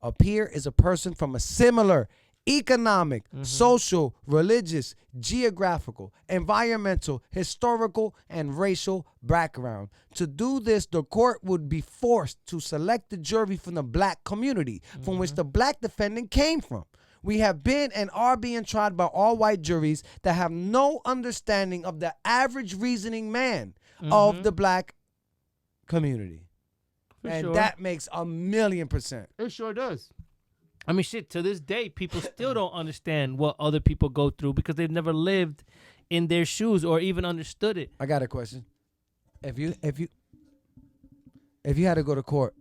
A peer is a person from a similar economic, social, religious, geographical, environmental, historical, and racial background. To do this, the court would be forced to select the jury from the black community from which the black defendant came from. We have been and are being tried by all white juries that have no understanding of the average reasoning man of the black community. And that makes 1,000,000%. It sure does. I mean, shit, to this day, people still don't understand what other people go through because they've never lived in their shoes or even understood it. I got a question. If you had to go to court,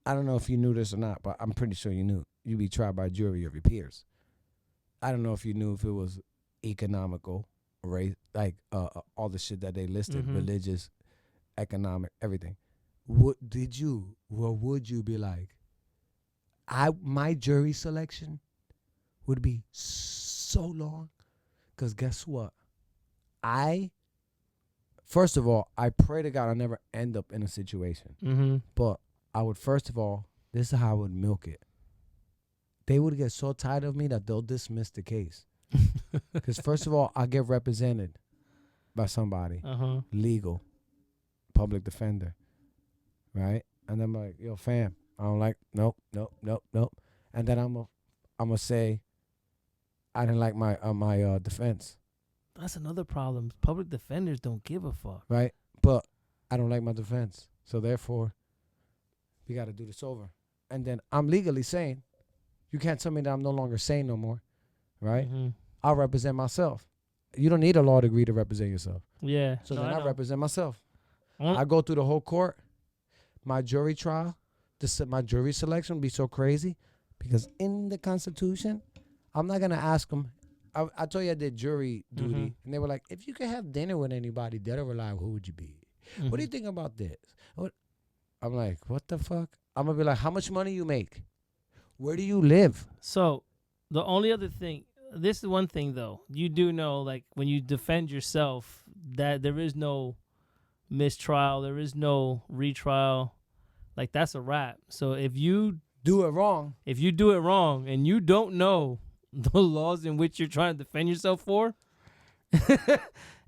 I don't know if you knew this or not, but I'm pretty sure you knew. You'd be tried by a jury of your peers. I don't know if you knew if it was economical, race, like all the shit that they listed, religious, economic, everything. Would you be like, my jury selection would be so long? Because guess what? First of all, I pray to God I never end up in a situation. But I would, first of all, this is how I would milk it. They would get so tired of me that they'll dismiss the case. Because first of all, I get represented by somebody, legal, public defender, right? And I'm like, yo, fam, I don't like, nope. And then I'm gonna say, I didn't like my defense. That's another problem. Public defenders don't give a fuck. Right? But I don't like my defense. So therefore, we got to do this over. And then I'm legally sane. You can't tell me that I'm no longer sane no more. Right? I'll represent myself. You don't need a law degree to represent yourself. Yeah. So then I represent myself. I go through the whole court. My jury trial, my jury selection will be so crazy because in the Constitution, I'm not going to ask them. I told you I did jury duty, and they were like, if you could have dinner with anybody dead or alive, who would you be? What do you think about this? I'm like, what the fuck? I'm going to be like, how much money you make? Where do you live? So the only other thing, this is one thing, though. You do know, like, when you defend yourself, that there is no mistrial, there is no retrial. Like, that's a wrap. So if you do it wrong, and you don't know the laws in which you're trying to defend yourself for,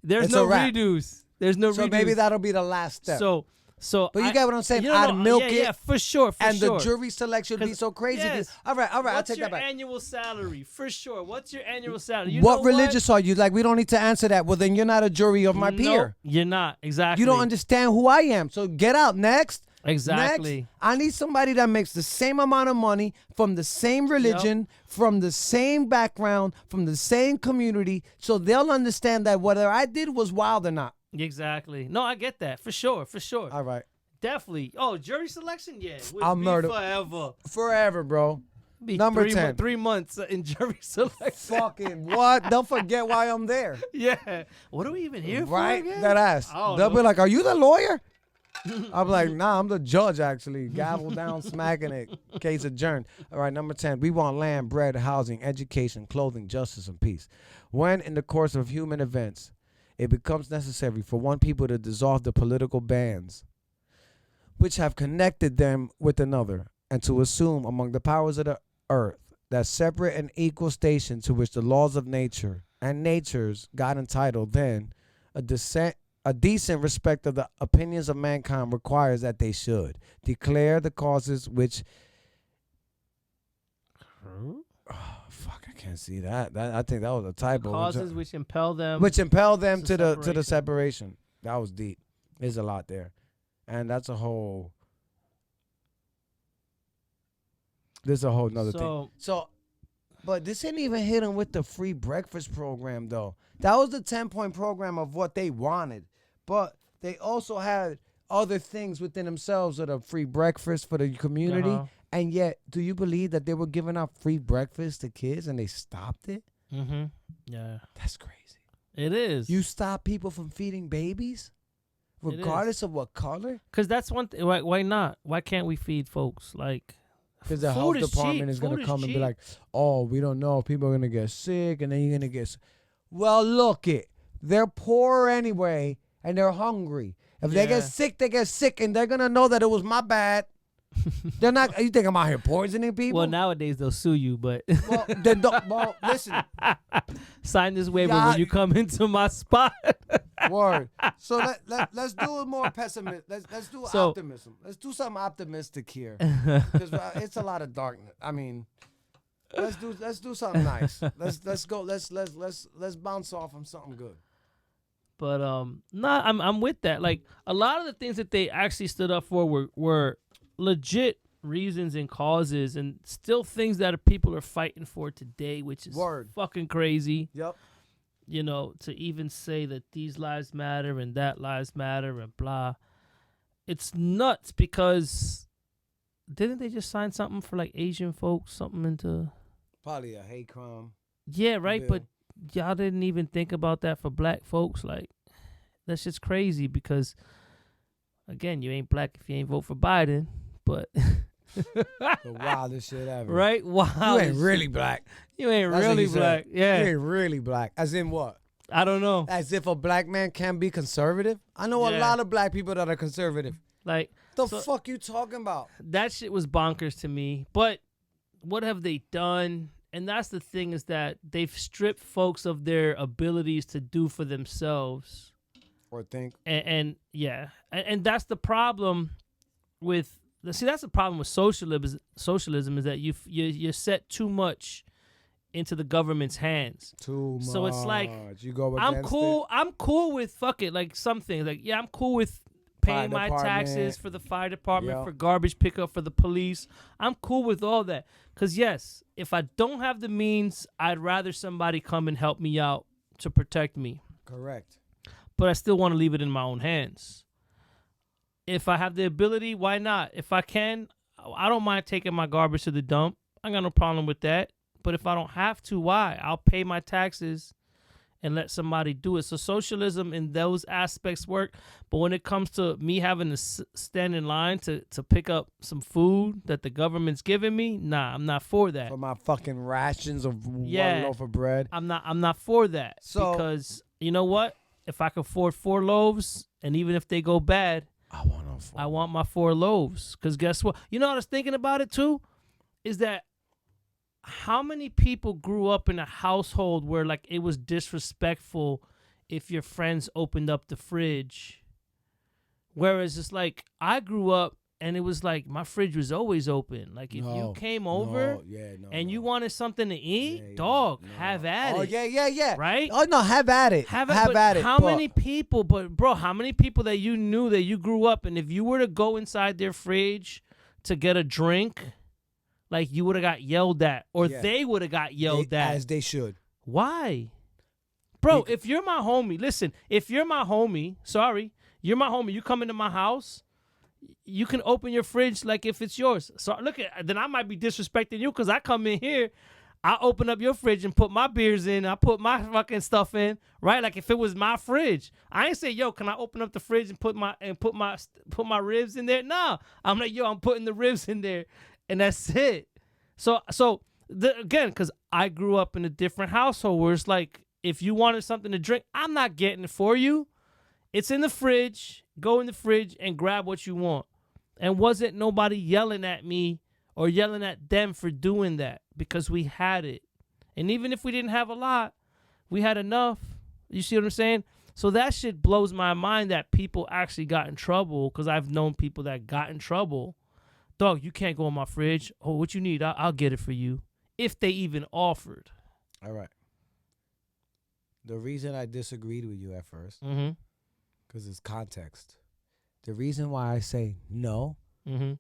there's no redos. There's no redos. So maybe that'll be the last step. But you get what I'm saying? I'd milk it. Yeah, for sure. And the jury selection would be so crazy. Yes. All right, I'll take that back. What's your annual salary? For sure. What's your annual salary? What religious are you? Like, we don't need to answer that. Well, then you're not a jury of my peer. You're not. Exactly. You don't understand who I am. So get out. Next. Exactly. Next, I need somebody that makes the same amount of money from the same religion, from the same background, from the same community, so they'll understand that whether I did was wild or not. Exactly. No, I get that. For sure. All right. Definitely. Oh, jury selection? Yeah. I'll murder. Forever, bro. Number 10. 3 months in jury selection. Fucking what? Don't forget why I'm there. Yeah. What are we even here for? Right? That ass. They'll be like, are you the lawyer? I'm like, nah, I'm the judge, actually. Gavel down, smacking it. Case adjourned. All right, number 10. We want land, bread, housing, education, clothing, justice, and peace. When, in the course of human events, it becomes necessary for one people to dissolve the political bands which have connected them with another, and to assume among the powers of the earth that separate and equal station to which the laws of nature and natures got entitled, then a decent respect of the opinions of mankind requires that they should declare the causes which I can't see that. I think that was a typo. Causes which impel them to the separation. That was deep. There's a lot there. And that's a whole nother thing. So but this ain't even hitting with the free breakfast program, though. That was the 10-point program of what they wanted. But they also had other things within themselves of the free breakfast for the community. And yet, do you believe that they were giving out free breakfast to kids and they stopped it? Yeah. That's crazy. It is. You stop people from feeding babies, regardless of what color. Because that's one thing. Why not? Why can't we feed folks? Like, because the health department is going to come and be like, oh, we don't know. People are going to get sick, and then you're going to get. Well, look it. They're poor anyway, and they're hungry. If they get sick, they get sick, and they're going to know that it was my bad. They're not. You think I'm out here poisoning people? Well, nowadays they'll sue you, but well, then well, listen. Sign this waiver when you come into my spot. Word. So let's do a more pessimistic. Let's do optimism. Let's do something optimistic here, because it's a lot of darkness. I mean, let's do something nice. Let's go. Let's bounce off on something good. But I'm with that. Like, a lot of the things that they actually stood up for were legit reasons and causes, and still things that people are fighting for today, which is fucking crazy. Yep. You know, to even say that these lives matter and that lives matter and blah. It's nuts, because didn't they just sign something for like Asian folks, something into probably a hate crime. Yeah, right. bill. But y'all didn't even think about that for black folks. Like, that's just crazy, because again, you ain't black if you ain't vote for Biden. But The wildest shit ever. right? Wow. You ain't really black. You ain't That's what really he said. black. Yeah. You ain't really black. As in what? I don't know. As if a black man can be conservative? I know a Yeah. lot of black people that are conservative. Like, The so- fuck you talking about? that shit was bonkers to me. But what have they done? And that's the thing, is that they've stripped folks of their abilities to do for themselves. Or think. And that's the problem with. See, that's the problem with socialism is that you set too much into the government's hands. Too much. So it's like, you go I'm against cool. it. I'm cool with fuck it. Like some things. Like, yeah, I'm cool with paying my Fire taxes department. for the fire department, Yep. for garbage pickup, for the police. I'm cool with all that. Because, yes, if I don't have the means, I'd rather somebody come and help me out to protect me. Correct. But I still want to leave it in my own hands. If I have the ability, why not? If I can, I don't mind taking my garbage to the dump. I got no problem with that. But if I don't have to, why? I'll pay my taxes and let somebody do it. So socialism in those aspects work. But when it comes to me having to stand in line to pick up some food that the government's giving me, nah, I'm not for that. For my fucking rations of Yeah. one loaf of bread. I'm not for that. So- because you know what? If I can afford 4 loaves, and even if they go bad, I want my 4 loaves. Because guess what? You know what I was thinking about it too? Is that how many people grew up in a household where like it was disrespectful if your friends opened up the fridge? Whereas it's like I grew up and it was like my fridge was always open. Like if you came over and you wanted something to eat, have at it. Yeah. Right? Oh, no, have at it. Have at it. How many people, how many people that you knew that you grew up, and if you were to go inside their fridge to get a drink, like you would have got yelled at, or they would have got yelled at. As they should. Why? Bro, if you're my homie, listen, if you're my homie, you're my homie, you come into my house, you can open your fridge like if it's yours. So look at, then I might be disrespecting you because I come in here, I open up your fridge and put my beers in, I put my fucking stuff in, right? Like if it was my fridge, I ain't say, yo, can I open up the fridge and put my ribs in there? No, I'm like, yo, I'm putting the ribs in there, and that's it. So again, because I grew up in a different household where it's like, if you wanted something to drink, I'm not getting it for you. It's in the fridge. Go in the fridge and grab what you want. And wasn't nobody yelling at me or yelling at them for doing that, because we had it. And even if we didn't have a lot, we had enough. You see what I'm saying? So that shit blows my mind that people actually got in trouble, because I've known people that got in trouble. Dog, you can't go in my fridge. Oh, what you need? I'll get it for you. If they even offered. All right. The reason I disagreed with you at first, Mm-hmm. because it's context. The reason why I say no, Mm-hmm.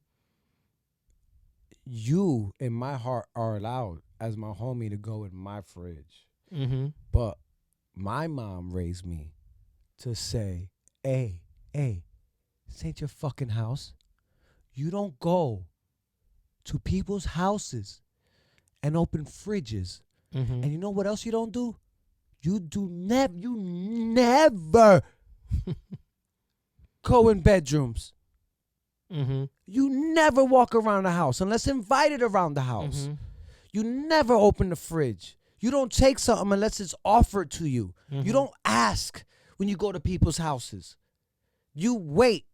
you in my heart are allowed as my homie to go in my fridge. Mm-hmm. But my mom raised me to say, hey, this ain't your fucking house. You don't go to people's houses and open fridges. Mm-hmm. And you know what else you don't do? You never go in bedrooms. Mm-hmm. You never walk around the house unless invited around the house. Mm-hmm. You never open the fridge. You don't take something unless it's offered to you. Mm-hmm. You don't ask when you go to people's houses. You wait.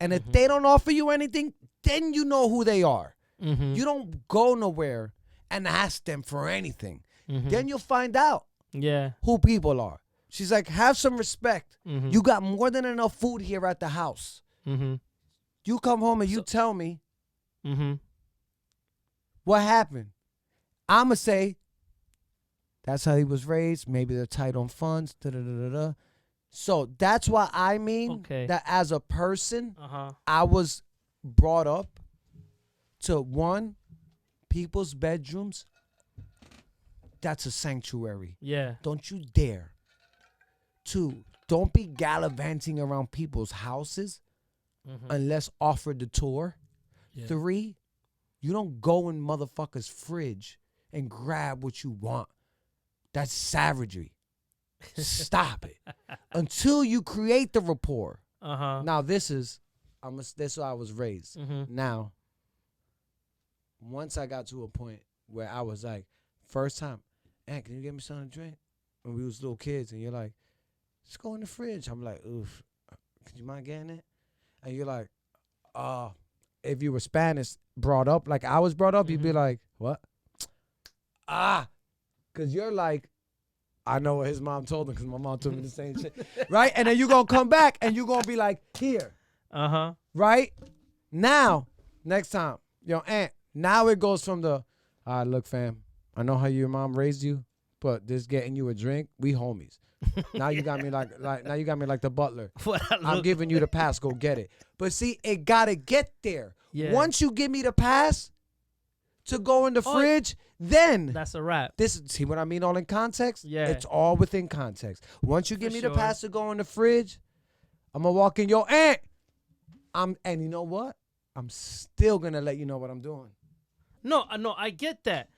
And if they don't offer you anything, then you know who they are. Mm-hmm. You don't go nowhere and ask them for anything. Mm-hmm. Then you'll find out Yeah. who people are. She's like, have some respect. Mm-hmm. You got more than enough food here at the house. Mm-hmm. You come home and you tell me Mm-hmm. what happened. I'ma say, that's how he was raised. Maybe they're tight on funds. Da-da-da-da-da. So that's why I mean that as a person, I was brought up to one, people's bedrooms. That's a sanctuary. Yeah. Don't you dare. Two, don't be gallivanting around people's houses unless offered the tour. Yeah. Three, you don't go in motherfucker's fridge and grab what you want. That's savagery. Stop it. Until you create the rapport. Now this is how I was raised. Now, once I got to a point where I was like, first time, can you get me something to drink? When we was little kids, and you're like, just go in the fridge. I'm like, oof, could you mind getting it? And you're like, if you were Spanish brought up, like I was brought up, you'd be like, what? Because you're like, I know what his mom told him because my mom told me the same shit. Right? And then you're going to come back and you're going to be like, here. Right? Now, next time, yo, aunt, now it goes from the, look, fam, I know how your mom raised you, but this getting you a drink, we homies. Now you got me like now you got me like the butler. I'm giving you the pass, go get it. But see, it gotta get there. Yeah. Once you give me the pass to go in the fridge, then that's a wrap. See what I mean? All in context? Yeah. It's all within context. Once you give me the pass to go in the fridge, I'm gonna walk in, yo, aunt. And you know what? I'm still gonna let you know what I'm doing. No, I get that.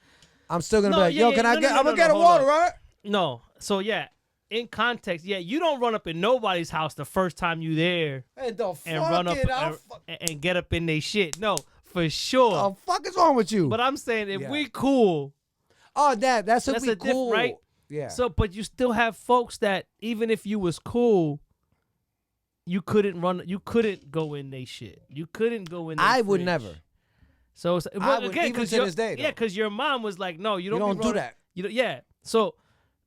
I'm still gonna be like, yo, I'm gonna get a water, right? No. So yeah. In context, you don't run up in nobody's house the first time you there and run up and get up in their shit. No, for sure. The fuck is wrong with you? But I'm saying if we cool. Oh, that's if we cool. Right? Yeah. So, but you still have folks that even if you was cool, you couldn't go in their shit. You couldn't go in their I would never. So, again, even to this day, yeah, because your mom was like, no, you don't do that. Yeah. So,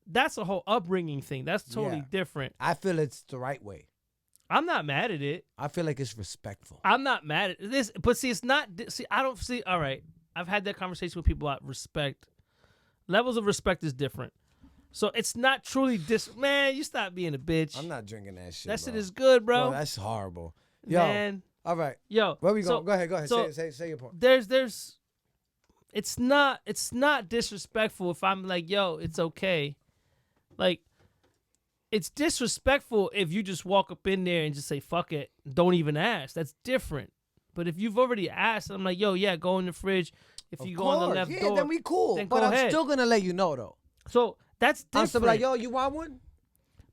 that's a whole upbringing thing. That's totally different. I feel it's the right way. I'm not mad at it. I feel like it's respectful. I'm not mad at this. But see, it's not. See, I don't see. All right. I've had that conversation with people about respect. Levels of respect is different. So it's not truly man, you stop being a bitch. I'm not drinking that shit. That shit is good, bro. That's horrible. Yo. Man. All right. Yo. Where we going? Go ahead. So say your point. There's it's not disrespectful if I'm like, yo, it's okay. Like, it's disrespectful if you just walk up in there and just say, fuck it, don't even ask. That's different. But if you've already asked, I'm like, yo, yeah, go in the fridge. If you go on the left door, then we cool. Then but I'm still going to let you know, though. So, that's different. I'm still like, yo, you want one?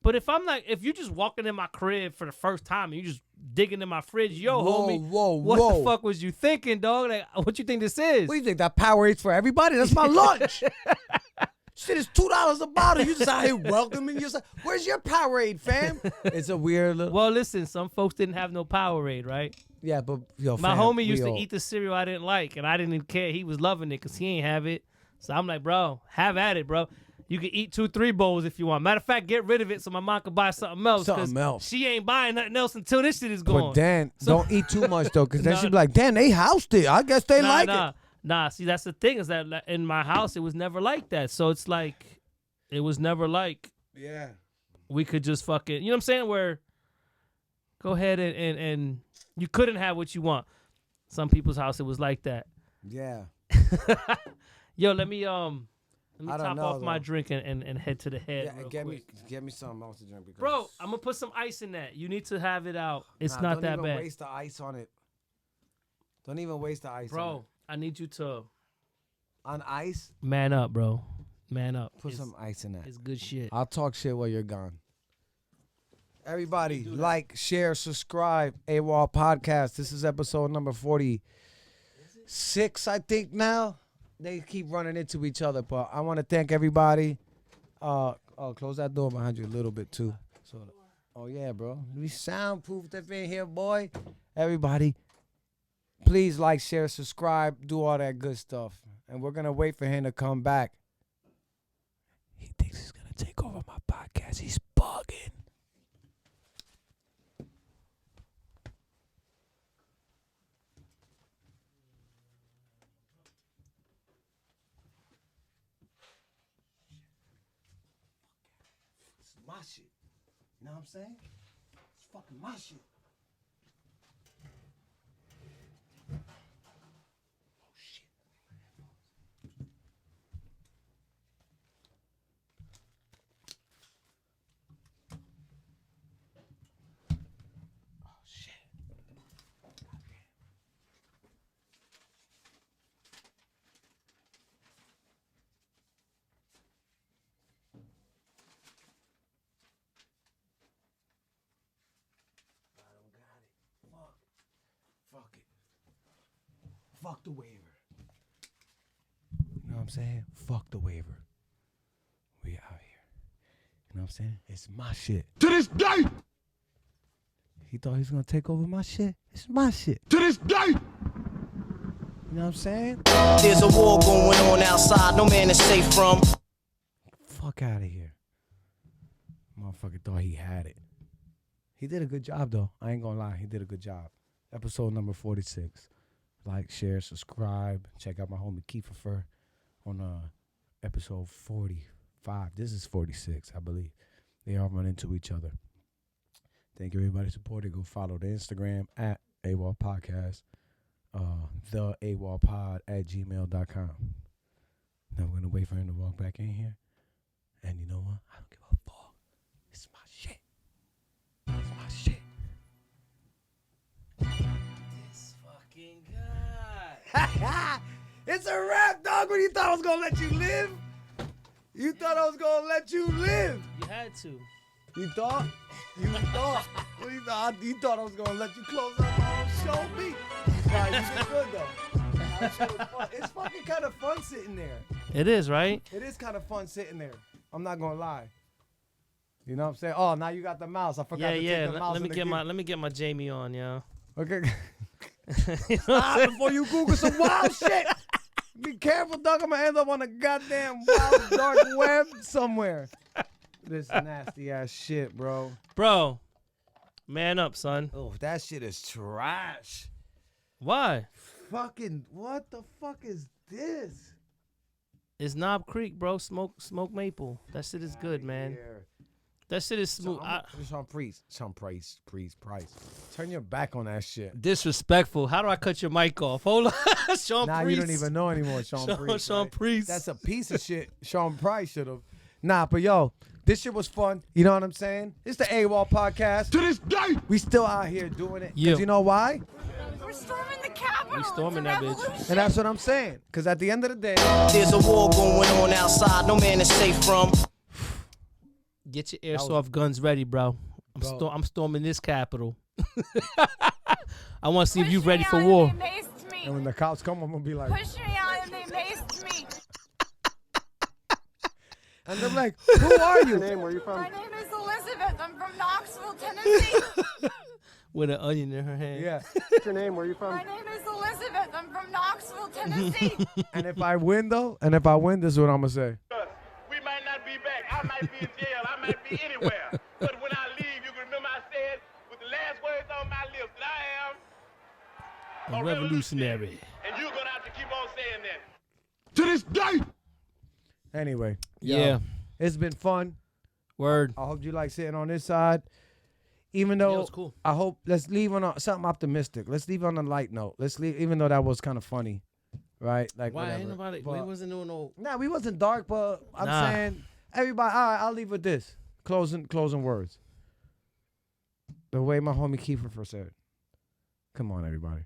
But if you just walking in my crib for the first time and you just digging in my fridge, yo, homie, what the fuck was you thinking, dog? Like, what you think this is? What do you think, that Powerade's for everybody? That's my lunch. Shit is $2 a bottle. You just out here welcoming yourself. Where's your Powerade, fam? It's a weird look. Well, listen, some folks didn't have no Powerade, right? Yeah, but yo, my homie used to eat the cereal I didn't like, and I didn't even care. He was loving it because he ain't have it. So I'm like, bro, have at it, bro. You can eat 2-3 bowls if you want. Matter of fact, get rid of it so my mom can buy something else. She ain't buying nothing else until this shit is gone. But Dan, don't eat too much though, because then she'll be like, Dan, they housed it. I guess they like it. Nah, see, that's the thing is that in my house, it was never like that. So it's like, it was never like, we could just fucking, you know what I'm saying? Where, go ahead and you couldn't have what you want. Some people's house, it was like that. Yeah. Yo, let me top off my drink and head to the head. Yeah, get me something else to drink. Because bro, I'm gonna put some ice in that. You need to have it out. It's not that bad. Don't even waste the ice on it. Don't even waste the ice on it. Bro, I need you to. On ice? Man up, bro. Man up. Put some ice in that. It's good shit. I'll talk shit while you're gone. Everybody, like, share, subscribe. AWOL Podcast. This is episode number 46, I think, now. They keep running into each other, but I want to thank everybody. Close that door behind you a little bit, too. Oh, yeah, bro. We soundproofed up in here, boy. Everybody, please like, share, subscribe, do all that good stuff. And we're going to wait for him to come back. He thinks he's going to take over my podcast. He's bugging. It's my shit. You know what I'm saying? It's fucking my shit. Oh, shit. Oh, shit. Fuck it. Fuck the waiver. You know what I'm saying? Fuck the waiver. We out here. You know what I'm saying? It's my shit. To this day! He thought he was gonna take over my shit. It's my shit. To this day! You know what I'm saying? There's a war going on outside, no man is safe from. Fuck out of here. Motherfucker thought he had it. He did a good job, though. I ain't gonna lie. He did a good job. Episode number 46. Like, share, subscribe. Check out my homie Kiefer on episode 45. This is 46, I believe. They all run into each other. Thank you, everybody supported. Go follow the Instagram at AWOL Podcast. The AWOLpod at gmail.com. Now we're going to wait for him to walk back in here. And you know what? I don't give a fuck. It's my shit. It's my shit. This fucking guy. It's a wrap, dog. When you thought I was going to let you live? You thought I was going to let you live? You had to. You thought? You thought? What you thought? You thought I was going to let you close up my own show beat? Nah, you did good, though. That shit was fun. It's fucking kind of fun sitting there. It is, right? It is kind of fun sitting there. I'm not going to lie. You know what I'm saying? Oh, now you got the mouse. I forgot to take the mouse. Let me get my Jamie on, yo. Okay. You know what I'm saying? Before you Google some wild shit. Be careful, dog. I'm going to end up on a goddamn wild dark web somewhere. This nasty ass shit, bro. Bro, man up, son. Oh, that shit is trash. Why? Fucking, what the fuck is this? It's Knob Creek, bro. Smoke maple. That shit is good, man. Here. That shit is smooth. Sean Priest. Price. Turn your back on that shit. Disrespectful. How do I cut your mic off? Hold on. Sean Nah, Priest. you don't even know anymore, Sean Priest. Sean right? Priest. That's a piece of shit. Sean Price should have. Nah, but yo, this shit was fun. You know what I'm saying? It's the AWOL Podcast. To this day! We still out here doing it. Yeah. Because you know why? We're storming the Capitol. We storming It's a that bitch. revolution. And that's what I'm saying. Because at the end of the day, There's a war going on outside, no man is safe from. Get your airsoft guns ready, bro. I'm storming this Capitol. I want to see if you Push me ready for out war. and they maced me. and when the cops come, I'm going to be like, Push me out and they maced me. and they're like, who are you? My name is Elizabeth. I'm from Knoxville, Tennessee. With an onion in her hand. Yeah. My name is Elizabeth. I'm from Knoxville, Tennessee. And if I win, though, this is what I'm going to say. We might not be back. I might be in jail. I might be anywhere. But when I leave, you can remember I said with the last words on my lips that I am A revolutionary. And you're going to have to keep on saying that. To this day! Anyway. Yeah. It's been fun. Word. I hope you like sitting on this side. Even though Yeah, it was cool. I hope let's leave on something optimistic. Let's leave on a light note. Let's leave, even though that was kind of funny, right? Like Why whatever. ain't nobody? But- We wasn't doing no. Nah, we wasn't dark, but I'm Nah. saying everybody. All right, I'll leave with this closing words. The way my homie Kiefer said, "Come on, everybody,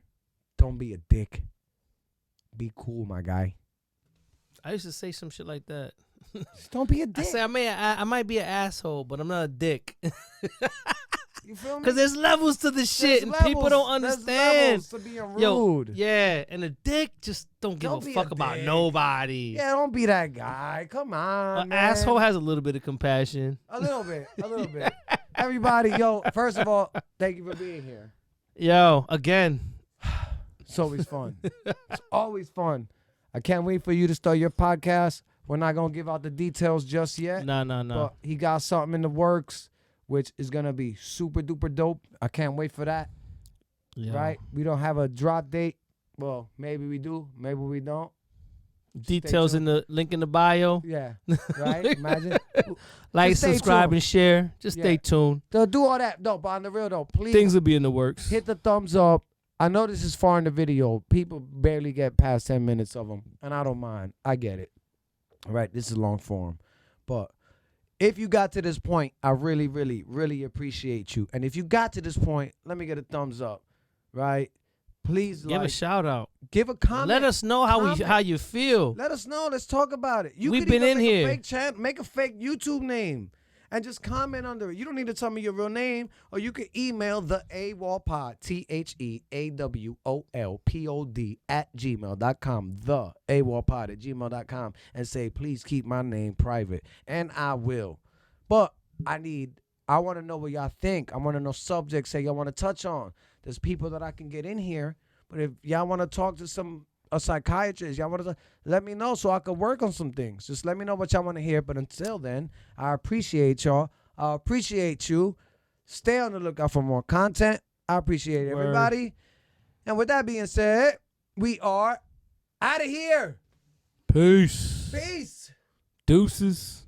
don't be a dick. Be cool, my guy." I used to say some shit like that. Just don't be a I dick. say I might be an asshole, but I'm not a dick. You feel me? Because there's levels to this shit, and people don't understand. There's levels to being rude. Yeah, and a dick just don't give Don't a be fuck a about dick. nobody. Yeah, don't be that guy. Come on, An man. asshole has a little bit of compassion. A little bit. Everybody, yo, first of all, thank you for being here. Yo, again. It's always fun. It's always fun. I can't wait for you to start your podcast. We're not going to give out the details just yet. No. But he got something in the works, which is going to be super duper dope. I can't wait for that. Yo. Right? We don't have a drop date. Well, maybe we do. Maybe we don't. Details in the link in the bio. Yeah. Right? Imagine. Like, Just stay subscribe, tuned. and share. Just stay Yeah. tuned. They'll do all that. No, but on the real though, please Things will be in the works. hit the thumbs up. I know this is far in the video. People barely get past 10 minutes of them, and I don't mind. I get it. All right, this is long form. But if you got to this point, I really, really, really appreciate you. And if you got to this point, let me get a thumbs up, right? Please Give a shout out. give a comment. Let us know how you feel. Let us know. Let's talk about it. You We've could been even in make here. a fake chat, make a fake YouTube name, and just comment under it. You don't need to tell me your real name, or you can email the AWOL Pod, TheAWOLPod @gmail.com, the AWOL Pod @gmail.com, and say, please keep my name private, and I will. But I want to know what y'all think. I want to know subjects that y'all want to touch on. There's people that I can get in here, but if y'all want to talk to a psychiatrist, y'all want to let me know so I can work on some things. Just let me know what y'all want to hear. But until then, I appreciate y'all. I appreciate you. Stay on the lookout for more content. I appreciate everybody. And with that being said, we are out of here. Peace. Peace. Deuces.